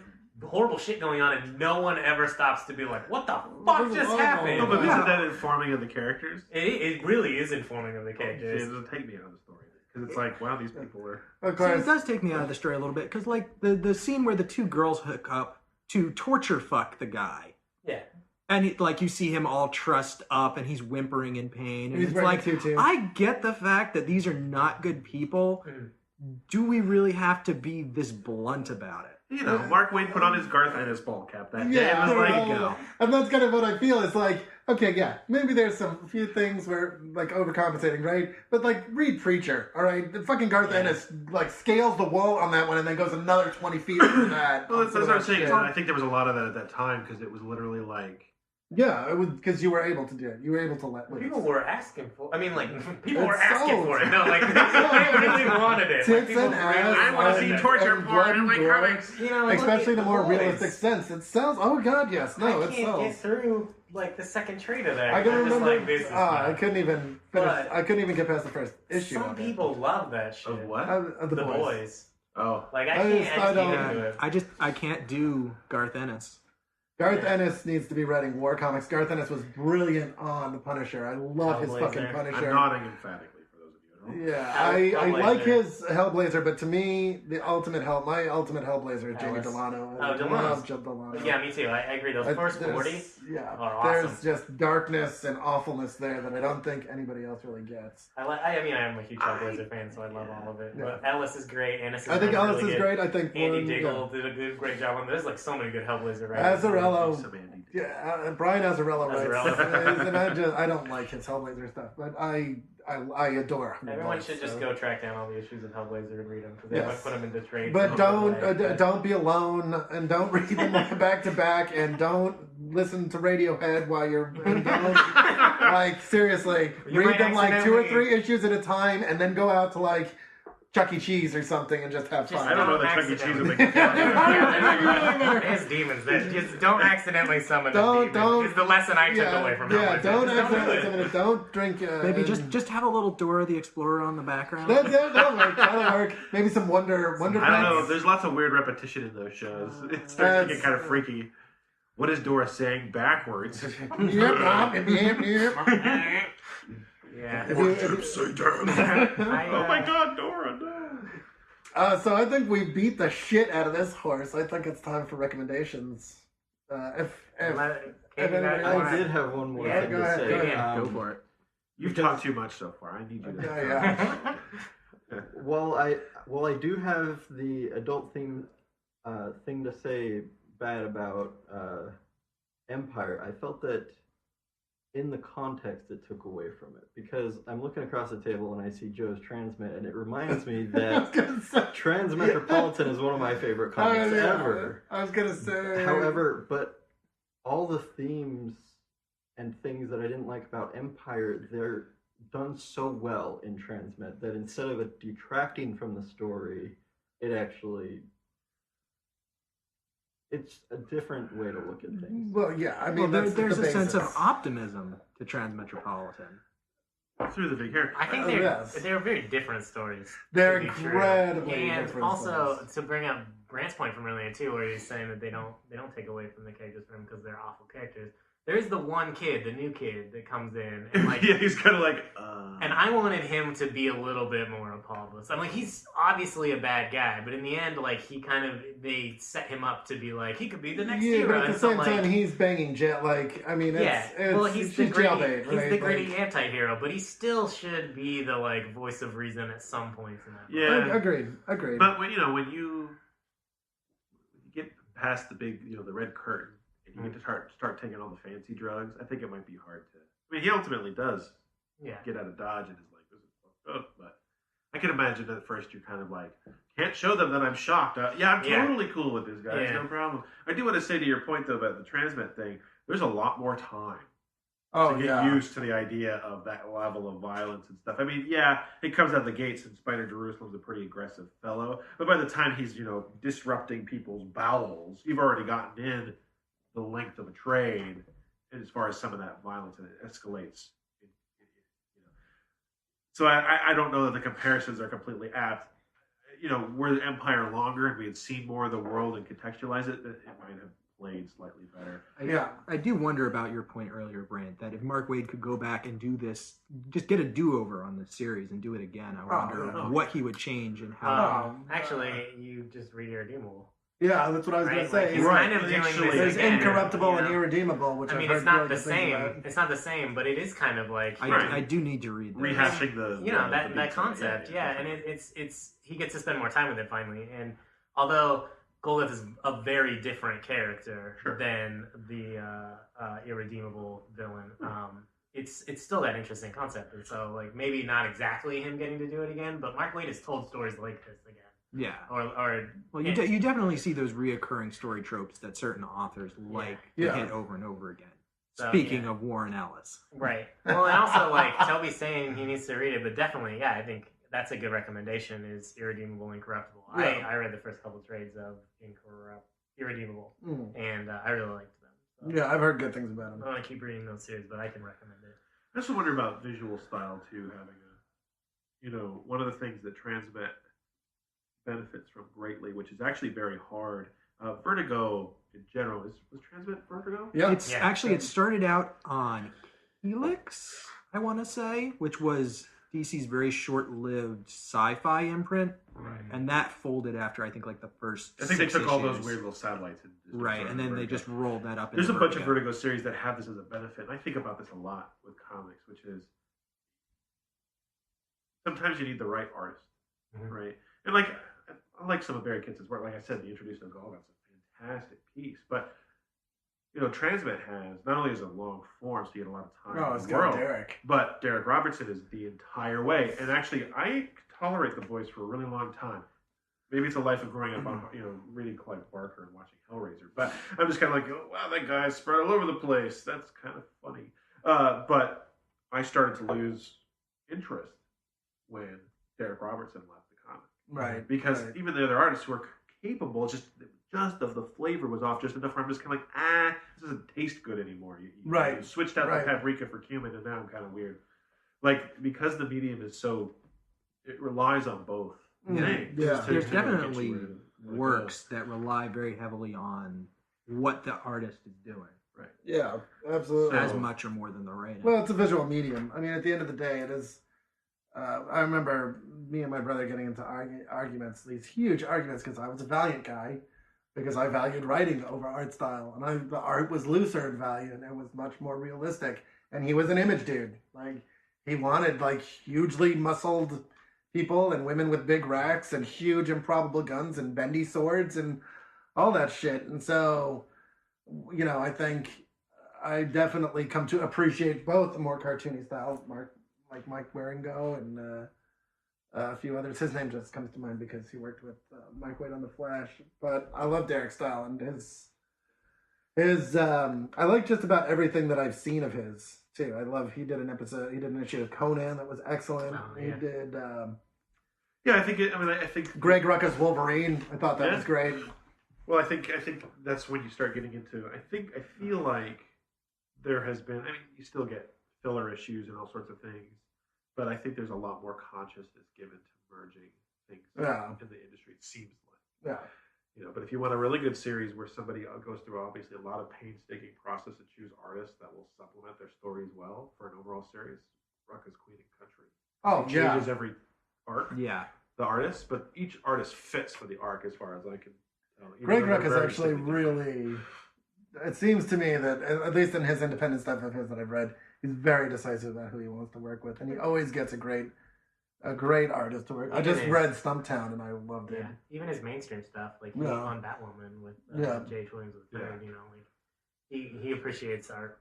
Horrible shit going on, and no one ever stops to be like, "What the fuck just happened?" No, but isn't that informing of the characters? It really is informing of the characters. It doesn't take me out of the story because it's like, wow, these people are. So it does take me out of the story a little bit because, like, the scene where the two girls hook up to torture fuck the guy. Yeah. And like you see him all trussed up, and he's whimpering in pain. And he's it's like, too. I get the fact that these are not good people. Do we really have to be this blunt about it? You know, Mark Waid put on his Garth Ennis ball cap that day. And was like, go. And that's kind of what I feel. It's like, okay, yeah, maybe there's some few things where like overcompensating, right? But like, read Preacher, all right? The fucking Garth Ennis like scales the wall on that one and then goes another 20 feet into that. Well, that's what I'm saying. I think there was a lot of that at that time because it was literally like. Yeah, it was because you were able to do it. You were able to let. People were asking for. I mean, like people were asking for it. No, like they really wanted it. Tits and ass. I want to see torture porn in my comics. You know, like, especially in a more realistic sense. It sounds. Oh God, yes. No, it sells. I can't get through like the second trade of that. I can remember. Just like, I couldn't even finish. I couldn't even get past the first issue. Some people love that shit. Of what? The Boys. Oh, like I can't do Garth Ennis. Garth Ennis needs to be writing war comics. Garth Ennis was brilliant on The Punisher. I love his fucking Punisher. I'm nodding emphatically for those of you who don't. Yeah, I like his Hellblazer, but to my ultimate Hellblazer is Jamie Delano. I love Delano. Yeah, me too. I agree. Those first 40 are awesome. There's just darkness and awfulness there that I don't think anybody else really gets. I'm a huge Hellblazer fan, so I love all of it. Yeah. But Ellis is great. I think Ellis is great. I think Andy Diggle did a great job on this. There's like so many good Hellblazer writers. Azzarello. Brian Azzarello writes. And I don't like his Hellblazer stuff, but I adore him. Everyone should just go track down all the issues of Hellblazer and read them because they might put them into trade. But don't be alone, and don't read them back to back, and don't listen to Radiohead while you're like seriously read them like 2 or 3 issues at a time, and then go out to like Chuck E. Cheese or something and just have fun. I don't know that Chuck E. Cheese would make it. There's demons that just don't accidentally summon a demon. Is the lesson I took away from it. Yeah, don't accidentally summon it. Don't drink. Maybe just have a little Dora the Explorer on the background. That'll work. That'll work. Maybe some Wonder. I don't know. There's lots of weird repetition in those shows. It starts to get kind of freaky. What is Dora saying backwards? Yeah. Upside down. Oh my God, Dora, no. So I think we beat the shit out of this horse. I think it's time for recommendations. I did have one more thing to say. Go for it. You've talked too much so far. I need you to. Well, I do have the adult thing to say bad about Empire. I felt that in the context it took away from it because I'm looking across the table and I see Joe's Transmit and it reminds me that Transmetropolitan is one of my favorite comics ever. I was gonna say. However, but all the themes and things that I didn't like about Empire, they're done so well in Transmit that instead of it detracting from the story, it's a different way to look at things. Well, yeah, I mean, there's a sense of optimism to Transmetropolitan. Through the big hair. I think they're very different stories. They're incredibly different. And also, to bring up Brant's point from earlier too, where he's saying that they don't take away from the characters from him because they're awful characters. There's the one kid, the new kid, that comes in and like he's kind of like. And I wanted him to be a little bit more Apollos. I'm like, he's obviously a bad guy, but in the end, like they set him up to be like he could be the next hero. But at the same time, he's banging Jet. Like, I mean, he's the gritty anti-hero, but he still should be the like voice of reason at some points in that. Yeah, agreed. But when you get past the big, the red curtain. you get to start taking all the fancy drugs, I think it might be hard to. I mean, he ultimately does get out of Dodge and is like, this is fucked up. But I can imagine at first you're kind of like, can't show them that I'm shocked. I'm totally cool with this guy. No problem. I do want to say to your point, though, about the Transmet thing, there's a lot more time to get used to the idea of that level of violence and stuff. I mean, it comes out the gates, and Spider Jerusalem's a pretty aggressive fellow. But by the time he's, disrupting people's bowels, you've already gotten in the length of a trade as far as some of that violence, and it escalates. So I don't know that the comparisons are completely apt. Were the Empire longer and we had seen more of the world and contextualized it might have played slightly better. I do wonder about your point earlier, Brant, that if Mark Waid could go back and do this, just get a do-over on this series and do it again, I wonder what he would change and how. Actually, you just read Irredeemable. Yeah, that's what I was going to say. He's kind of doing this There's again, Incorruptible and Irredeemable, which it's not the same. It's not the same, but it is kind of like I do need to read this. Rehashing that concept. And it's he gets to spend more time with it finally. And although Goleth is a very different character than the Irredeemable villain, it's still that interesting concept. And so like maybe not exactly him getting to do it again, but Mark Waid has told stories like this again. Yeah. Well, you definitely see those reoccurring story tropes that certain authors like to hit over and over again. So, Speaking of Warren Ellis. Right. Well, and also like Toby's saying he needs to read it, but definitely, I think that's a good recommendation is Irredeemable, Incorruptible. Yeah. I read the first couple trades of Irredeemable, and I really liked them. So. Yeah, I've heard good things about them. I want to keep reading those series, but I can recommend it. I also wonder about visual style too, having one of the things that Transmet benefits from greatly, which is actually very hard. Vertigo in general was Transmet Vertigo? Yeah, it started out on Helix, I want to say, which was DC's very short-lived sci-fi imprint, and that folded after I think like the first. I think they took all those weird little satellites and then they just rolled that up. There's a bunch of Vertigo series that have this as a benefit, and I think about this a lot with comics, which is sometimes you need the right artist, right? And like. I like some of Barry Kitz's work. Like I said, the Introduction of Golgot's a fantastic piece. But, Transmet has, not only is it long form, so you get a lot of time in the world, Derek. but Derek Robertson is the entire way. And actually, I tolerate the voice for a really long time. Maybe it's a life of growing up on, reading Clive Barker and watching Hellraiser. But I'm just kind of like, oh, wow, that guy's spread all over the place. That's kind of funny. But I started to lose interest when Derek Robertson left. Right. Because even the other artists who are capable, just of the flavor was off just enough where I'm just kind of like, this doesn't taste good anymore. You switched out the paprika for cumin, and now I'm kind of weird. Like, because the medium is so, it relies on both things. Yeah. There's definitely works that rely very heavily on what the artist is doing. Right. Yeah, absolutely. As much or more than the writing. Well, it's a visual medium. I mean, at the end of the day, it is. I remember me and my brother getting into arguments, these huge arguments, because I was a Valiant guy, because I valued writing over art style, and the art was looser in value, and it was much more realistic. And he was an image dude. Like, he wanted like hugely muscled people and women with big racks and huge improbable guns and bendy swords and all that shit. And so, I think I definitely come to appreciate both the more cartoony style, like Mike Waringo and a few others. His name just comes to mind because he worked with Mike Waid on The Flash. But I love Derek's style and his I like just about everything that I've seen of his too. He did an issue of Conan that was excellent. He did. I think Greg Rucka's Wolverine. I thought that was great. Well, I think that's when you start getting into. I feel like there has been. I mean, you still get filler issues and all sorts of things, but I think there's a lot more consciousness given to merging things in the industry. It seems like. Yeah. But if you want a really good series where somebody goes through obviously a lot of painstaking process to choose artists that will supplement their stories well for an overall series, Rucka's Queen and Country. Changes every arc. Yeah. The artist, but each artist fits for the arc as far as I can tell. Greg Rucka is actually really. It seems to me that at least in his independent stuff of his that I've read, he's very decisive about who he wants to work with, and he always gets a great artist to work. I just read Stumptown and I loved it. Even his mainstream stuff, like on Batwoman with J.H. Williams III, he appreciates art,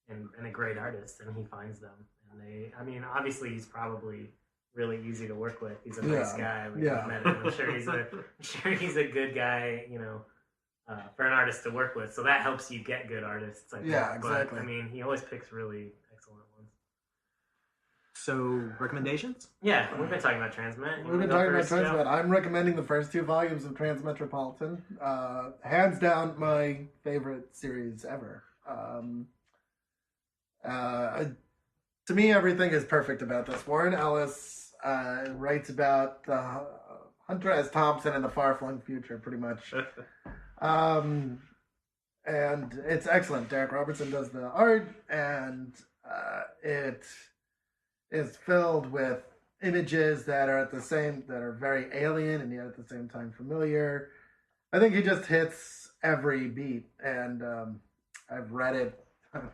and a great artist, and he finds them. And I mean, obviously, he's probably really easy to work with. He's a nice guy. I've met him. I'm sure he's a good guy. For an artist to work with, so that helps you get good artists. I think. Yeah, exactly. But, I mean, he always picks really excellent ones. So, recommendations? Yeah, we've been talking about Transmet. We've been talking about Transmet. I'm recommending the first 2 volumes of Transmetropolitan. Hands down, my favorite series ever. To me, everything is perfect about this. Warren Ellis writes about the Hunter S. Thompson in the far-flung future, pretty much. And it's excellent. Derek Robertson does the art, and it is filled with images that are very alien and yet at the same time familiar. I think he just hits every beat, and I've read it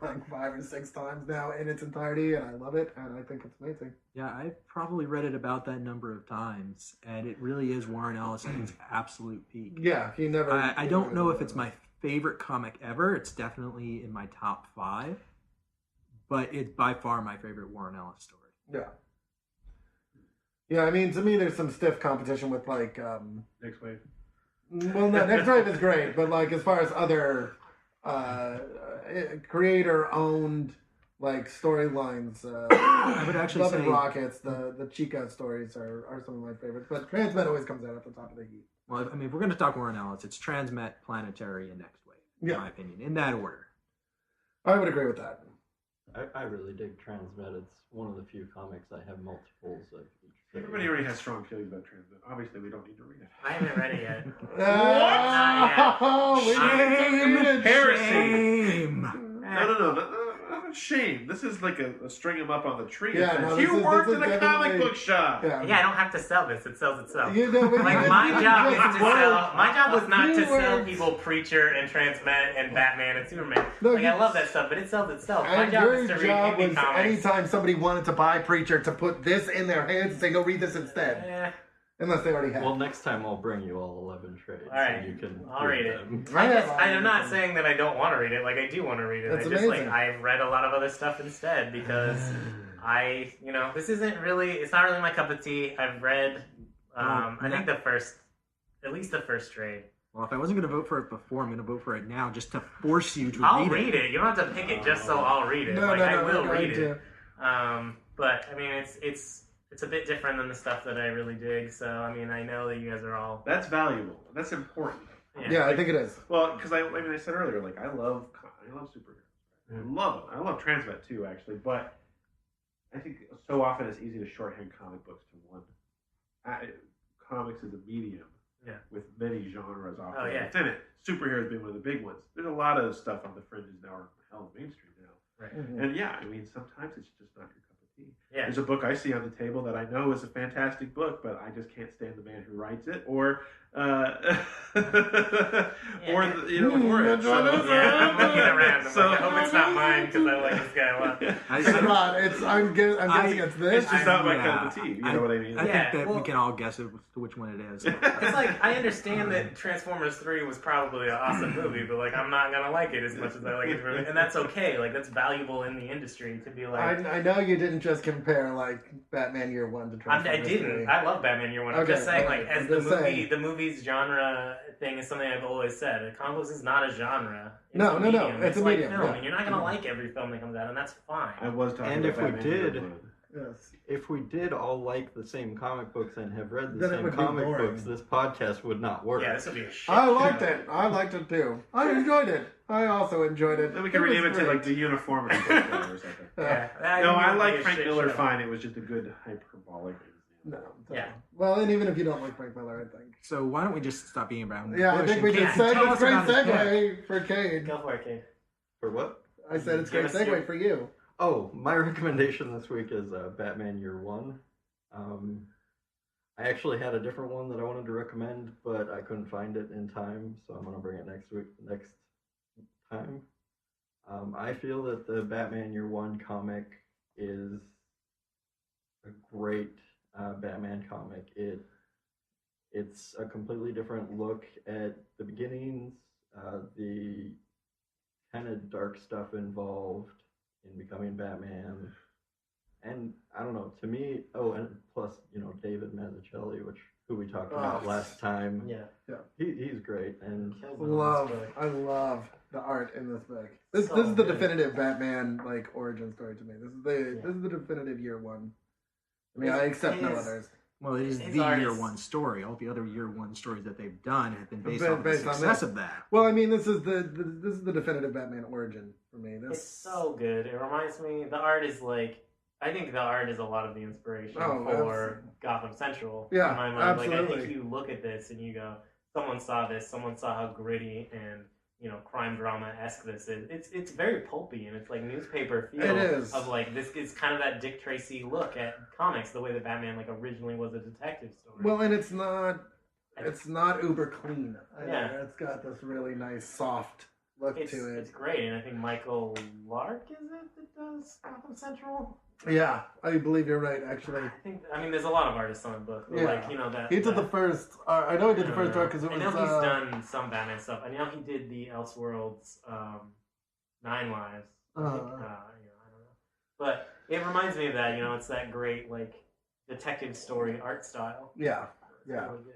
like 5 or 6 times now in its entirety, and I love it, and I think it's amazing. Yeah, I've probably read it about that number of times, and it really is Warren Ellis at his absolute peak. Yeah, he never... I don't know if it's my favorite comic ever. It's definitely in my top 5, but it's by far my favorite Warren Ellis story. Yeah. Yeah, I mean, to me, there's some stiff competition with, like... Next Wave. Well, no, Next Wave is great, but, like, as far as other... creator-owned like storylines. I would actually Love and say Rockets, the Chica stories are some of my favorites, but Transmet always comes out at the top of the heap. Well, I mean, if we're going to talk Warren Ellis, it's Transmet, Planetary, and Next Wave, in my opinion, in that order. I would agree with that. I really dig Transmet. It's one of the few comics I have multiples of each. Everybody already has strong feelings about Transmet. Obviously, we don't need to read it. I haven't read it yet. What? Heresy! No. Shame. This is like a string him up on the tree. Yeah, no, you worked in a definitely... comic book shop. Yeah, I don't have to sell this. It sells itself. Like my job is to sell. My job was not to sell people Preacher and Transmet and Batman and Superman. I love that stuff, but it sells itself. My job is to read indie comics. Anytime somebody wanted to buy Preacher, to put this in their hands and say, "Go read this instead." Yeah. Unless they already have. Well, next time I'll bring you all 11 trades. All right, so you can I'll read it. them. I'm not saying that I don't want to read it. Like, I do want to read it. That's amazing. Like I've read a lot of other stuff instead because this isn't really. It's not really my cup of tea. I've read. I think at least the first trade. Well, if I wasn't going to vote for it before, I'm going to vote for it now just to force you to I'll read it. read it. You don't have to pick it just so I'll read it. I will read it. But I mean, it's a bit different than the stuff that I really dig. So I mean, I know that you guys are all. That's valuable. That's important. Yeah, I think it is. Well, because I said earlier, like I love superheroes. I love them. I love Transmet too, actually. But I think so often it's easy to shorthand comic books to one. Comics is a medium. Yeah. With many genres operating within it. Superheroes being one of the big ones. There's a lot of stuff on the fringes now, or hell, mainstream now. Right. Mm-hmm. And yeah, I mean, sometimes it's just not your cup of tea. Yeah. There's a book I see on the table that I know is a fantastic book, but I just can't stand the man who writes it, or I'm looking around. I hope it's not mine because I like this guy a lot. I'm guessing it's this. It's just not my cup of tea. You know what I mean? I think that we can all guess as to which one it is. It's like I understand that Transformers 3 was probably an awesome movie, but like I'm not gonna like it as much as I like it, and that's okay. Like that's valuable in the industry to be like. I know you didn't just compare like Batman Year One to Transformers 3. I didn't. I love Batman Year One. I'm just saying, like as the movie's genre thing is something I've always said. Comic books is not a genre. It's a medium. It's a like medium. film, Yeah. and you're not gonna like every film that comes out, and that's fine. I was talking And about if we Batman did, Year One. Yes. If we did all like the same comic books and have read the Then it same would be comic boring. books, this podcast would not work. Yeah, this would be a shit. I liked it. I liked it too. I enjoyed it. I also enjoyed it. Then we can rename it to like the Uniformity Book Club or something. Yeah. No, I like Frank Miller fine. It was just a good hyperbolic. No. Yeah. Well, and even if you don't like Frank Miller, I think. So why don't we just stop being around? Yeah, I think we just said tell it's us great about his book. segue for Cade. Go for it, Cade. For what? I said it's great segue for you. Oh, my recommendation this week is Batman Year One. I actually had a different one that I wanted to recommend, but I couldn't find it in time, so I'm going to bring it next time. I feel that the Batman Year One comic is a great Batman comic. It's a completely different look at the beginnings. The kind of dark stuff involved in becoming Batman. And I don't know, to me, and plus, David Mazzucchelli, who we talked about last time. Yeah. He's great. And I love the art in this book. This is the definitive Batman origin story to me. This is the definitive year one. I mean, I accept no others. Well, it is the year one story. All the other year one stories that they've done have been based on the success of that. Well, I mean, this is the definitive Batman origin for me. It's so good. It reminds me. The art is I think the art is a lot of the inspiration for Gotham Central. Yeah, in my mind. absolutely. I think you look at this and you go, someone saw this. Someone saw how gritty and crime drama-esque this is. It's very pulpy and it's newspaper feel. It is. Of this is kind of that Dick Tracy look at comics, the way that Batman originally was a detective story. Well, and it's not uber clean. Yeah. It's got this really nice soft look to it. It's great, and I think Michael Lark is it that does Gotham Central. Yeah, I believe you're right. Actually, I mean, there's a lot of artists on the book. But that he did the first. I know he did the first arc because it was. I know he's done some Batman stuff. I know he did the Elseworlds 9 Lives. I don't know, but it reminds me of that. It's that great detective story art style. Yeah. Really good.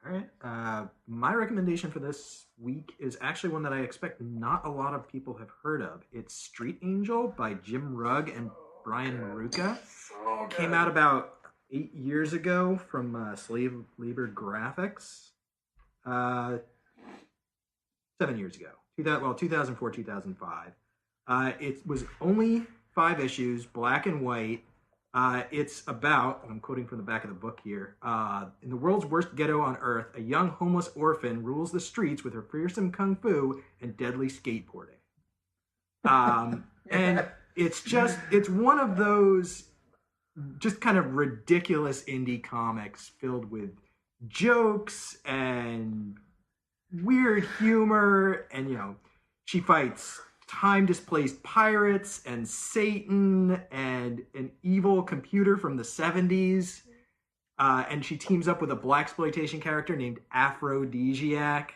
All right. My recommendation for this week is actually one that I expect not a lot of people have heard of. It's Street Angel by Jim Rugg and Brian Maruca. So Came out about 8 years ago from Slave Labor Graphics. 7 years ago. 2004, 2005. It was only 5 issues, black and white. It's about, I'm quoting from the back of the book here, in the world's worst ghetto on Earth, a young homeless orphan rules the streets with her fearsome kung fu and deadly skateboarding. And it's one of those just kind of ridiculous indie comics filled with jokes and weird humor, and she fights time-displaced pirates and Satan and an evil computer from the 70s. And she teams up with a blaxploitation character named Aphrodisiac.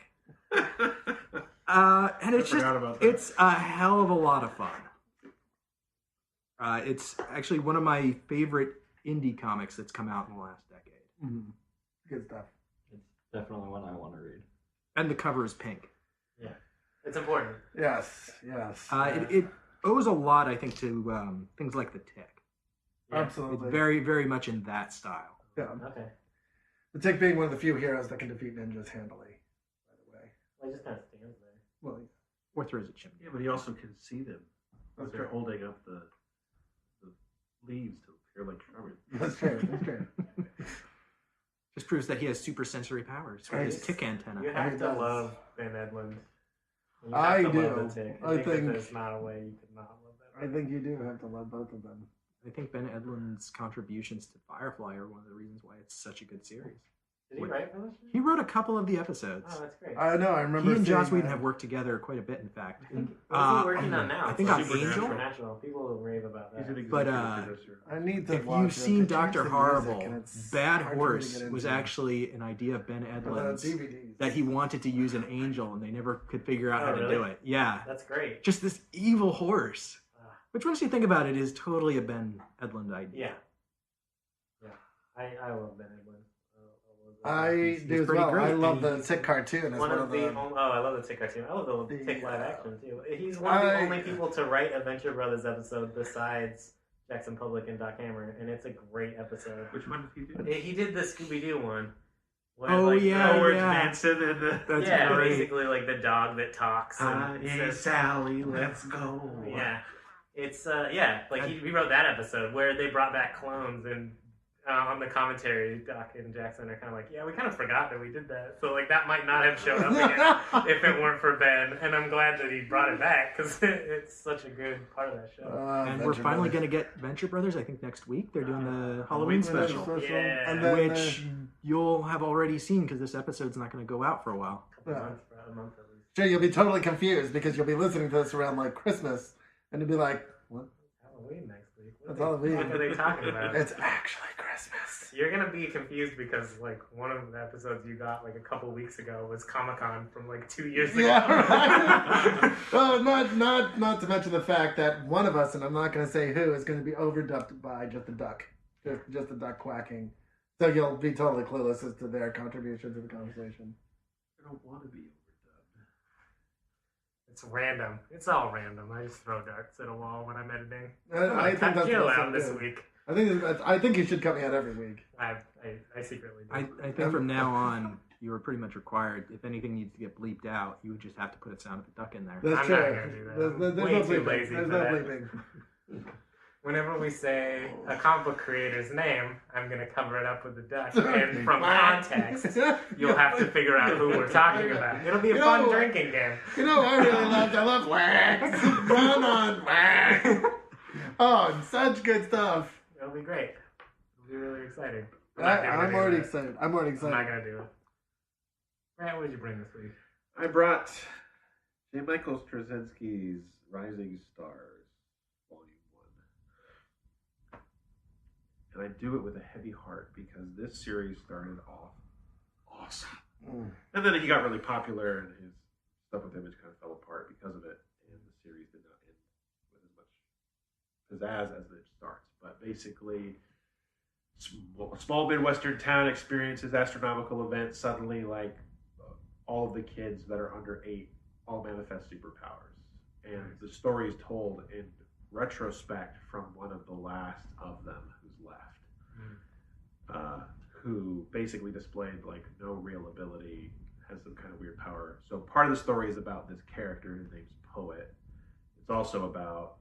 And it's a hell of a lot of fun. It's actually one of my favorite indie comics that's come out in the last decade. Mm-hmm. Good stuff. It's definitely one I want to read. And the cover is pink. Yeah. It's important. Yes. It owes a lot, I think, to things like The Tick. Yeah. Absolutely. It's very, very much in that style. Yeah. Okay. The Tick being one of the few heroes that can defeat ninjas handily, by the way. Well, he just kind of stands there. Well, Or throws a chimney. Yeah, but he also can see them. That's They're true. holding up the leaves to appear like shrubbery. That's true. Just proves that he has super sensory powers with his tick antenna. You have He to does. love Ben Edlund. You I have to do. love the Tick. I think- that there's not a way you could not love that. I think you do have to love both of them. I think Ben Edlund's contributions to Firefly are one of the reasons why it's such a good series. Did he write for this? He wrote a couple of the episodes. Oh, that's great. I know. I remember. He and Joss seeing Whedon that. have worked together quite a bit, in fact. What is he working on now? I think on Supernatural. Angel. Supernatural. People rave about He's that. an But, executive producer. I need to. If watch you've it. seen They Dr. changed the Horrible, music, and it's Bad hard for me to Horse get was into. actually an idea of Ben Edlund's DVDs. that he wanted to use an angel, and they never could figure out Oh, how to really? do it. Yeah, That's great. just this evil horse. Ah. Which, once you think about it, is totally a Ben Edlund idea. Yeah. I love Ben Edlund. I He's do as pretty well. great, I love and the he's- Tick cartoon. It's One of the the. I love the Tick cartoon. I love the Tick live action too. He's one of the only people to write a Venture Brothers episode besides Jackson Public and Doc Hammer, and it's a great episode. Which one did he do? He did the Scooby Doo one. Where, Oh, yeah, Where it's yeah. Manson and the... That's yeah, great. basically like the dog that talks. And Hey, says, Sally, let's go. yeah, it's like he wrote that episode where they brought back clones and. On the commentary, Doc and Jackson are kind of like, yeah, we kind of forgot that we did that. So, that might not have shown up again if it weren't for Ben. And I'm glad that he brought it back because it's such a good part of that show. And we're finally going to get Venture Brothers, I think, next week. They're doing the Halloween special, Yeah. And then, which you'll have already seen because this episode's not going to go out for a while. A month at least. Sure, you'll be totally confused because you'll be listening to this around Christmas, and you'll be like, "What? Halloween next week. That's Halloween. What are they talking about? It's actually Christmas. You're gonna be confused because like one of the episodes you got like a couple weeks ago was Comic-Con from like 2 years ago. Yeah, right. Well, not to mention the fact that one of us, and I'm not going to say who, is going to be overdubbed by just a duck, just a duck quacking. So you'll be totally clueless as to their contribution to the conversation. I don't want to be overdubbed. It's random. It's all random. I just throw darts at a wall when I'm editing. I think cut that's Jill what out this do. week. I think you should cut me out every week. I secretly do. I think from now on, you are pretty much required. If anything needs to get bleeped out, you would just have to put a sound of a duck in there. That's I'm true. not gonna do that. There's Way no too bleeping. lazy There's for no that. bleeping. Whenever we say a comic book creator's name, I'm going to cover it up with the duck. And from context, you'll have to figure out who we're talking about. It'll be a fun drinking game. You know, I love wax. Run on wax. Oh, such good stuff. It'll be great. It'll be really exciting. I'm already excited. I'm already I'm excited. not going to do it. Brant, what did you bring this week? I brought J. Michael Straczynski's Rising Stars, Volume 1. And I do it with a heavy heart because this series started off awesome. And then he got really popular and his stuff with Image kind of fell apart because of it. And the series did not end with as much pizzazz as it starts. But basically, a small Midwestern town experiences astronomical events. Suddenly, like, all of the kids that are under 8 all manifest superpowers. And the story is told in retrospect from one of the last of them who's left, who basically displayed like no real ability, has some kind of weird power. So part of the story is about this character, his name's Poet. It's also about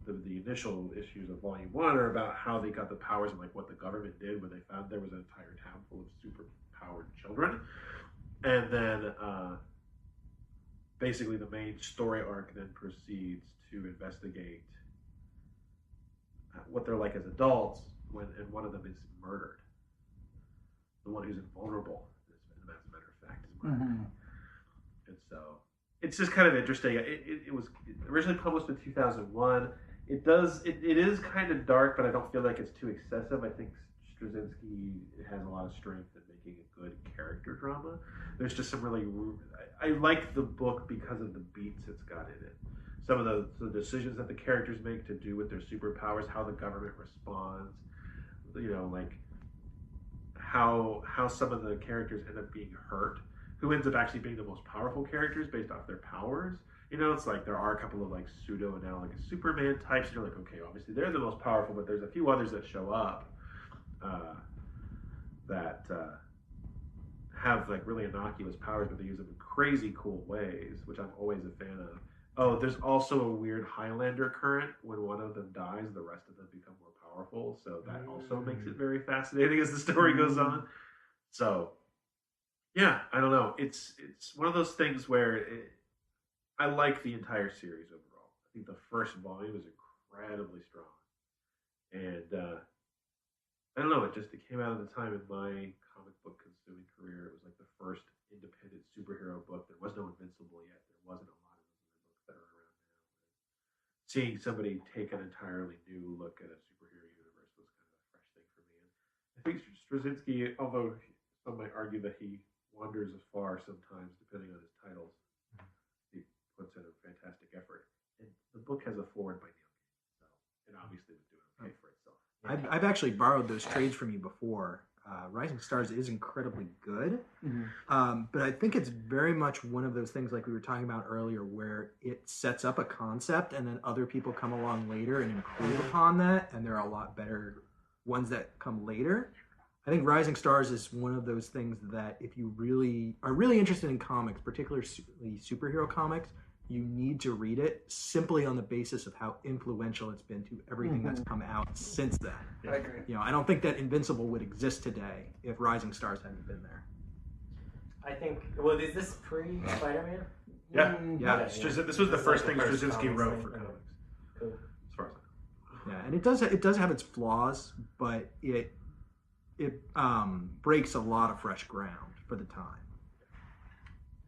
the initial issues of Volume 1 are about how they got the powers and like what the government did when they found there was an entire town full of super powered children. And then basically the main story arc then proceeds to investigate what they're like as adults and one of them is murdered. The one who's invulnerable, as a matter of fact, is murdered. And so it's just kind of interesting. It was originally published in 2001. It is kind of dark, but I don't feel like it's too excessive. I think Straczynski has a lot of strength in making a good character drama. There's just some really... I like the book because of the beats it's got in it. Some of the decisions that the characters make to do with their superpowers, how the government responds, you know, like how some of the characters end up being hurt, who ends up actually being the most powerful characters based off their powers. You know, it's like there are a couple of like pseudo-analogous Superman types, and you're like, okay, obviously they're the most powerful, but there's a few others that show up that have like really innocuous powers, but they use them in crazy cool ways, which I'm always a fan of. Oh, there's also a weird Highlander current. When one of them dies, the rest of them become more powerful, so that also makes it very fascinating as the story goes on. So, yeah, I don't know. It's one of those things where I like the entire series overall. I think the first volume is incredibly strong, and I don't know. It came out at the time in my comic book consuming career. It was like the first independent superhero book. There was no Invincible yet. There wasn't a lot of those other books that are around now. Seeing somebody take an entirely new look at a superhero universe was kind of a fresh thing for me. And I think Straczynski, although some might argue that he wanders afar sometimes, depending on his titles, he puts in a fantastic effort. And the book has a forward by Neil Gaiman, so it obviously was doing okay for itself. I've actually borrowed those trades from you before. Rising Stars is incredibly good, but I think it's very much one of those things like we were talking about earlier where it sets up a concept and then other people come along later and improve upon that, and there are a lot better ones that come later. I think Rising Stars is one of those things that if you really are really interested in comics, particularly superhero comics, you need to read it simply on the basis of how influential it's been to everything that's come out since then. I agree. You know, I don't think that Invincible would exist today if Rising Stars hadn't been there. I think. Well, is this pre-Spider-Man? Yeah. This was the first thing Straczynski wrote for comics. Cool. As far as I know. Yeah, and it does have its flaws, but it breaks a lot of fresh ground for the time.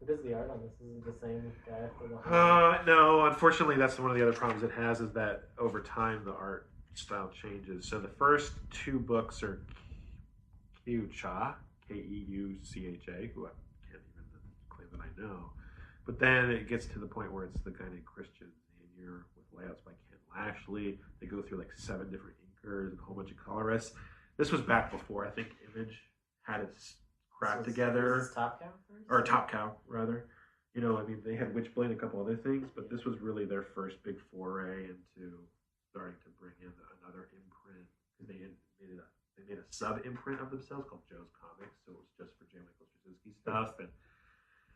Who does the art on this? Is it the same guy for the whole? No, unfortunately, that's one of the other problems it has is that over time the art style changes. So the first 2 books are Keucha, Keucha, who I can't even claim that I know. But then it gets to the point where it's the kind of Christian Xanier with layouts by Ken Lashley. They go through like 7 different inkers and a whole bunch of colorists. This was back before I think Image had its crap together. Was this Top Cow first? Or Top Cow, rather. You know, I mean, they had Witchblade and a couple other things, but this was really their first big foray into starting to bring in another imprint. Because they made a sub-imprint of themselves called Joe's Comics, so it was just for J. Michael Straczynski stuff. And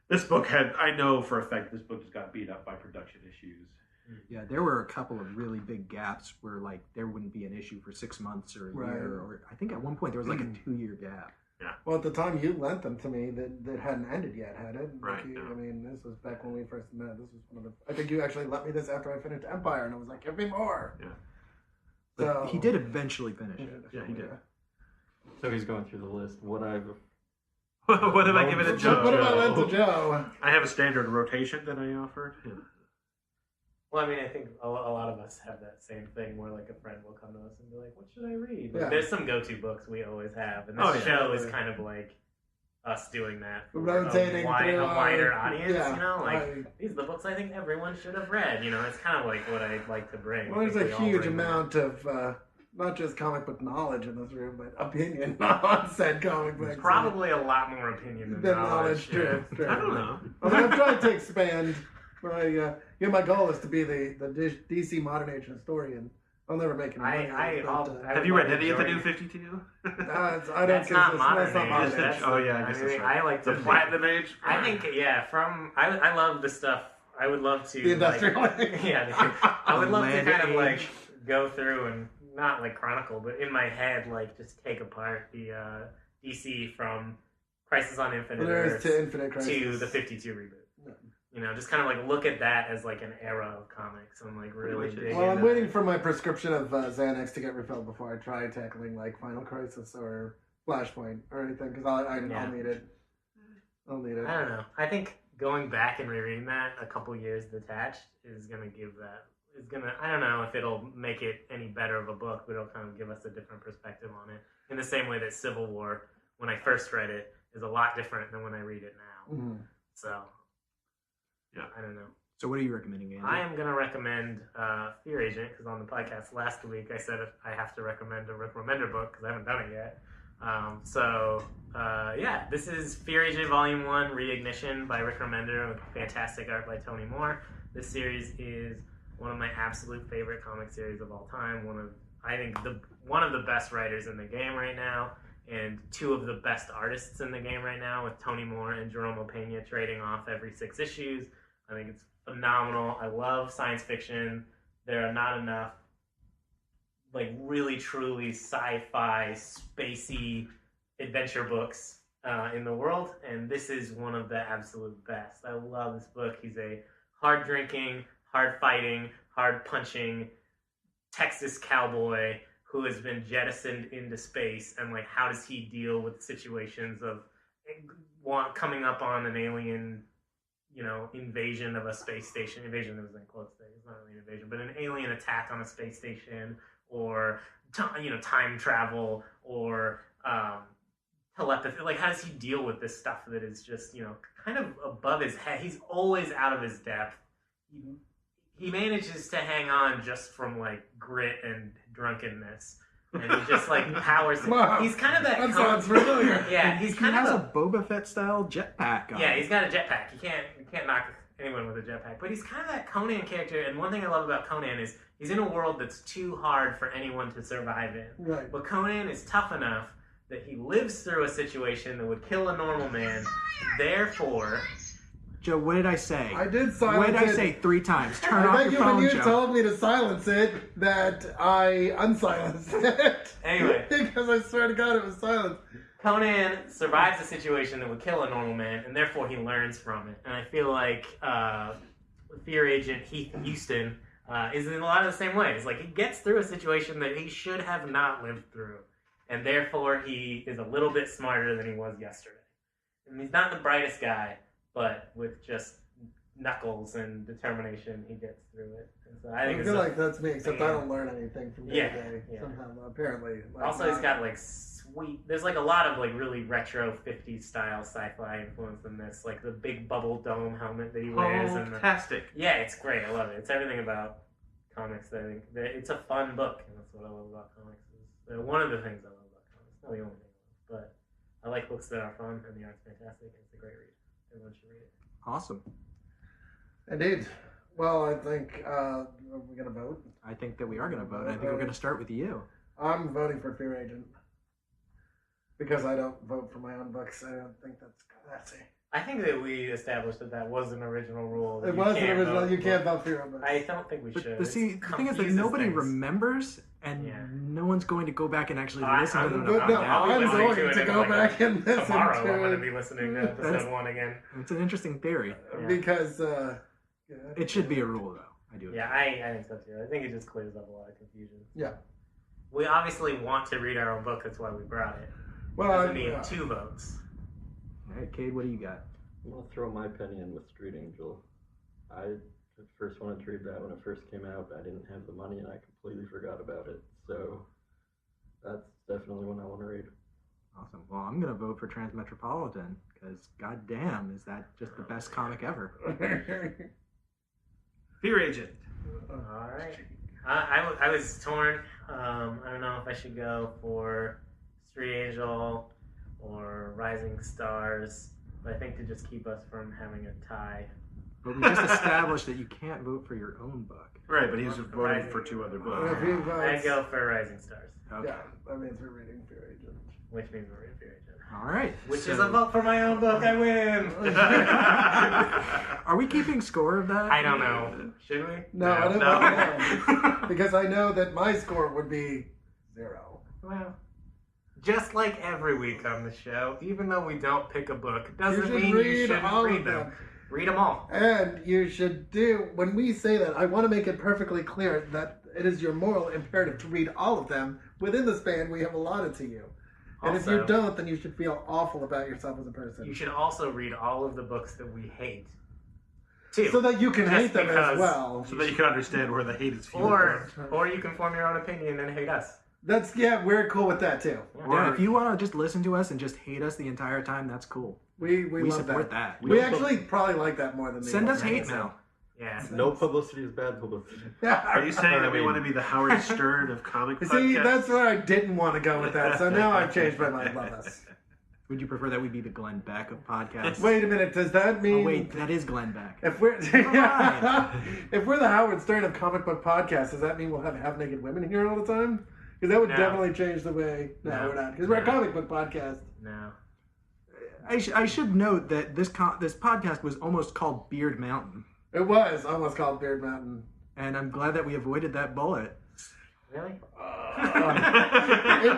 this book I know for a fact, this book just got beat up by production issues. Yeah, there were a couple of really big gaps where like there wouldn't be an issue for 6 months or a year, or I think at one point there was like a 2-year gap. Yeah. Well, at the time you lent them to me, that hadn't ended yet, had it? Right. I mean, this was back when we first met. This was one of the. I think you actually lent me this after I finished Empire, and I was like, "Give me more." Yeah. But So he did eventually finish it. Yeah, he did. So he's going through the list. What have I given to Joe? What have I lent to Joe? I have a standard rotation that I offered. Yeah. Well, I mean, I think a lot of us have that same thing where, like, a friend will come to us and be like, what should I read? Yeah. There's some go-to books we always have, and this show is kind of like us doing that for Rotating a wider audience, yeah, you know? Like, these are the books I think everyone should have read, you know? It's kind of like what I'd like to bring. Well, there's a huge amount of, not just comic book knowledge in this room, but opinion on said comic books. There's probably a lot more opinion than knowledge. True. I don't know. Although I'm trying to expand my goal is to be the DC modern age historian. I'll never make it. Have you read any of the New 52? I That's not modern age. I guess that's right. I like the Platinum Age. I think I love the stuff. I would love to the industrial age. I would love to kind of like go through and not like chronicle, but in my head like just take apart the DC from Crisis on Infinite Earths to Infinite Crisis to the 52 reboot. You know, just kind of like look at that as like an era of comics and like really dig Well, I'm into waiting that. for my prescription of Xanax to get refilled before I try tackling like Final Crisis or Flashpoint or anything, because I'll need it. I'll need it. I don't know. I think going back and rereading that a couple years detached is gonna give that. Is gonna. I don't know if it'll make it any better of a book, but it'll kind of give us a different perspective on it. In the same way that Civil War, when I first read it, is a lot different than when I read it now. Mm-hmm. So. Yeah, I don't know. So what are you recommending, Andy? I am going to recommend F.E.A.R. Agent, because on the podcast last week I said I have to recommend a Rick Remender book, because I haven't done it yet. This is F.E.A.R. Agent Volume 1, Reignition by Rick Remender, with fantastic art by Tony Moore. This series is one of my absolute favorite comic series of all time. One of the best writers in the game right now, and 2 of the best artists in the game right now, with Tony Moore and Jerome Opeña trading off every 6 issues. I think it's phenomenal. I love science fiction. There are not enough, like, really, truly sci-fi, spacey adventure books in the world, and this is one of the absolute best. I love this book. He's a hard-drinking, hard-fighting, hard-punching Texas cowboy who has been jettisoned into space, and, like, how does he deal with situations of coming up on an alien, invasion of a space station. Invasion is in quotes there. It's not really an invasion, but an alien attack on a space station, or time travel, or telepathy. Like, how does he deal with this stuff that is just kind of above his head? He's always out of his depth. He manages to hang on just from like grit and drunkenness. And he just like powers it. Wow. He's kind of that sounds familiar. Yeah, he's kind has of a Boba Fett style jetpack on. Yeah, he's got a jetpack. You can't knock anyone with a jetpack. But he's kind of that Conan character, and one thing I love about Conan is he's in a world that's too hard for anyone to survive in. Right. But Conan is tough enough that he lives through a situation that would kill a normal man. Therefore, Joe, what did I say? I did silence it. What did I say 3 times? Turn off I bet your phone, when you Joe. told me to silence it, that I unsilenced it. Anyway. Because I swear to God it was silent. Conan survives a situation that would kill a normal man, and therefore he learns from it. And I feel like F.E.A.R. Agent Heath Houston is in a lot of the same ways. Like, he gets through a situation that he should have not lived through, and therefore he is a little bit smarter than he was yesterday. And he's not the brightest guy, but with just knuckles and determination he gets through it. And so I think I feel like that's me, except I don't learn anything from day to day somehow. Apparently. Like, also, he's got like sweet. There's like a lot of like really retro 50s style sci-fi influence in this, like the big bubble dome helmet that he wears. Fantastic. Yeah, it's great. I love it. It's everything about comics. I think it's a fun book, and that's what I love about comics. Is one of the things I love about comics. Not the only thing, but I like books that are fun and the art's fantastic. It's a great read. Everyone should read it. Awesome. Indeed. Well, I think are we gonna vote? I think that we are going to vote. I think we're going to start with you. I'm voting for F.E.A.R. Agent because I don't vote for my own books. I don't think that's classy. I think that we established that was an original rule. It was an original. You can't vote for your own books. I don't think we should. But see, the thing is that nobody remembers, and no one's going to go back and actually listen to them. I'm going to go back and listen tomorrow. to I'm going to be listening to episode 1 again. It's an interesting theory. Because it should be a rule, though. I do. Yeah, I think so too. I think it just clears up a lot of confusion. Yeah. We obviously want to read our own book. That's why we brought it. Well, doesn't need 2 votes. All right, Cade, what do you got? I'm going to throw my penny in with Street Angel. I first wanted to read that when it first came out. I didn't have the money and I completely forgot about it. So that's definitely one I want to read. Awesome. Well, I'm going to vote for Transmetropolitan because, goddamn, is that just the best comic ever? F.E.A.R. Agent. All right. I was torn. I don't know if I should go for Street Angel or Rising Stars, but I think to just keep us from having a tie. But we just established that you can't vote for your own book. Right, but he's voting for 2 other books. I'd go for Rising Stars. Okay. Yeah, that means we're reading F.E.A.R. Agent. Which means we're reading F.E.A.R. Agent. All right. Which is a vote for my own book. I win. Are we keeping score of that? I don't know. Should we? No, I don't know. Because I know that my score would be 0. Well, just like every week on the show, even though we don't pick a book, doesn't mean you shouldn't read them. Read them all. And you should do, when we say that, I want to make it perfectly clear that it is your moral imperative to read all of them within the span we have allotted to you. And Also, if you don't, then you should feel awful about yourself as a person. You should also read all of the books that we hate, too. So that you can Just hate them as because- well. So that you can understand where the hate is fueled. Or you can form your own opinion and hate us. That's, yeah, we're cool with that too. Yeah, if you want to just listen to us and just hate us the entire time, that's cool. We We love support that. We actually probably like that more than Send the us hate mail. Yeah. No publicity is bad publicity. Are you saying that we want to be the Howard Stern of comic podcasts? See, that's where I didn't want to go with that, so now I've changed my mind. Love us. Would you prefer that we be the Glenn Beck of podcasts? Wait a minute, does that mean... Oh, wait, that is Glenn Beck. If we're Right. if we're the Howard Stern of comic book podcasts, does that mean we'll have half-naked women here all the time? Because that would definitely change the way... No, we're not. Because we're a comic book podcast. No. I should note that this podcast was almost called Beard Mountain. It was almost called Beard Mountain. And I'm glad that we avoided that bullet. Really? In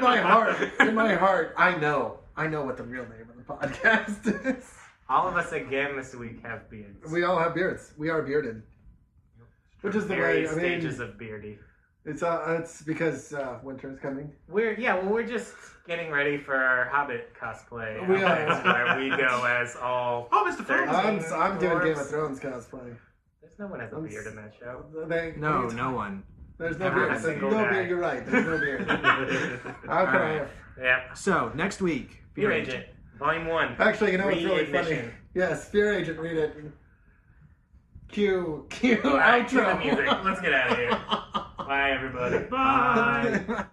my heart, I know what the real name of the podcast is. All of us again this week have beards. We all have beards. We are bearded. Which is the Various way, I mean... stages of beardy. It's because winter is coming. We're just getting ready for our Hobbit cosplay. We are. Where we go as all... Oh, Mr. Ford. I'm doing Game of Thrones cosplay. There's no one has a beard in that show. No one. There's no Never beard. a There's single no guy. beard. You're right. There's no beard. How can I have? Yeah. So, next week, F.E.A.R. Agent, Volume 1. Actually, you know what's really funny? Reignition. Yes, F.E.A.R. Agent, read it. Cue All right, cue the outro. music. Let's get out of here. Bye, everybody. Bye.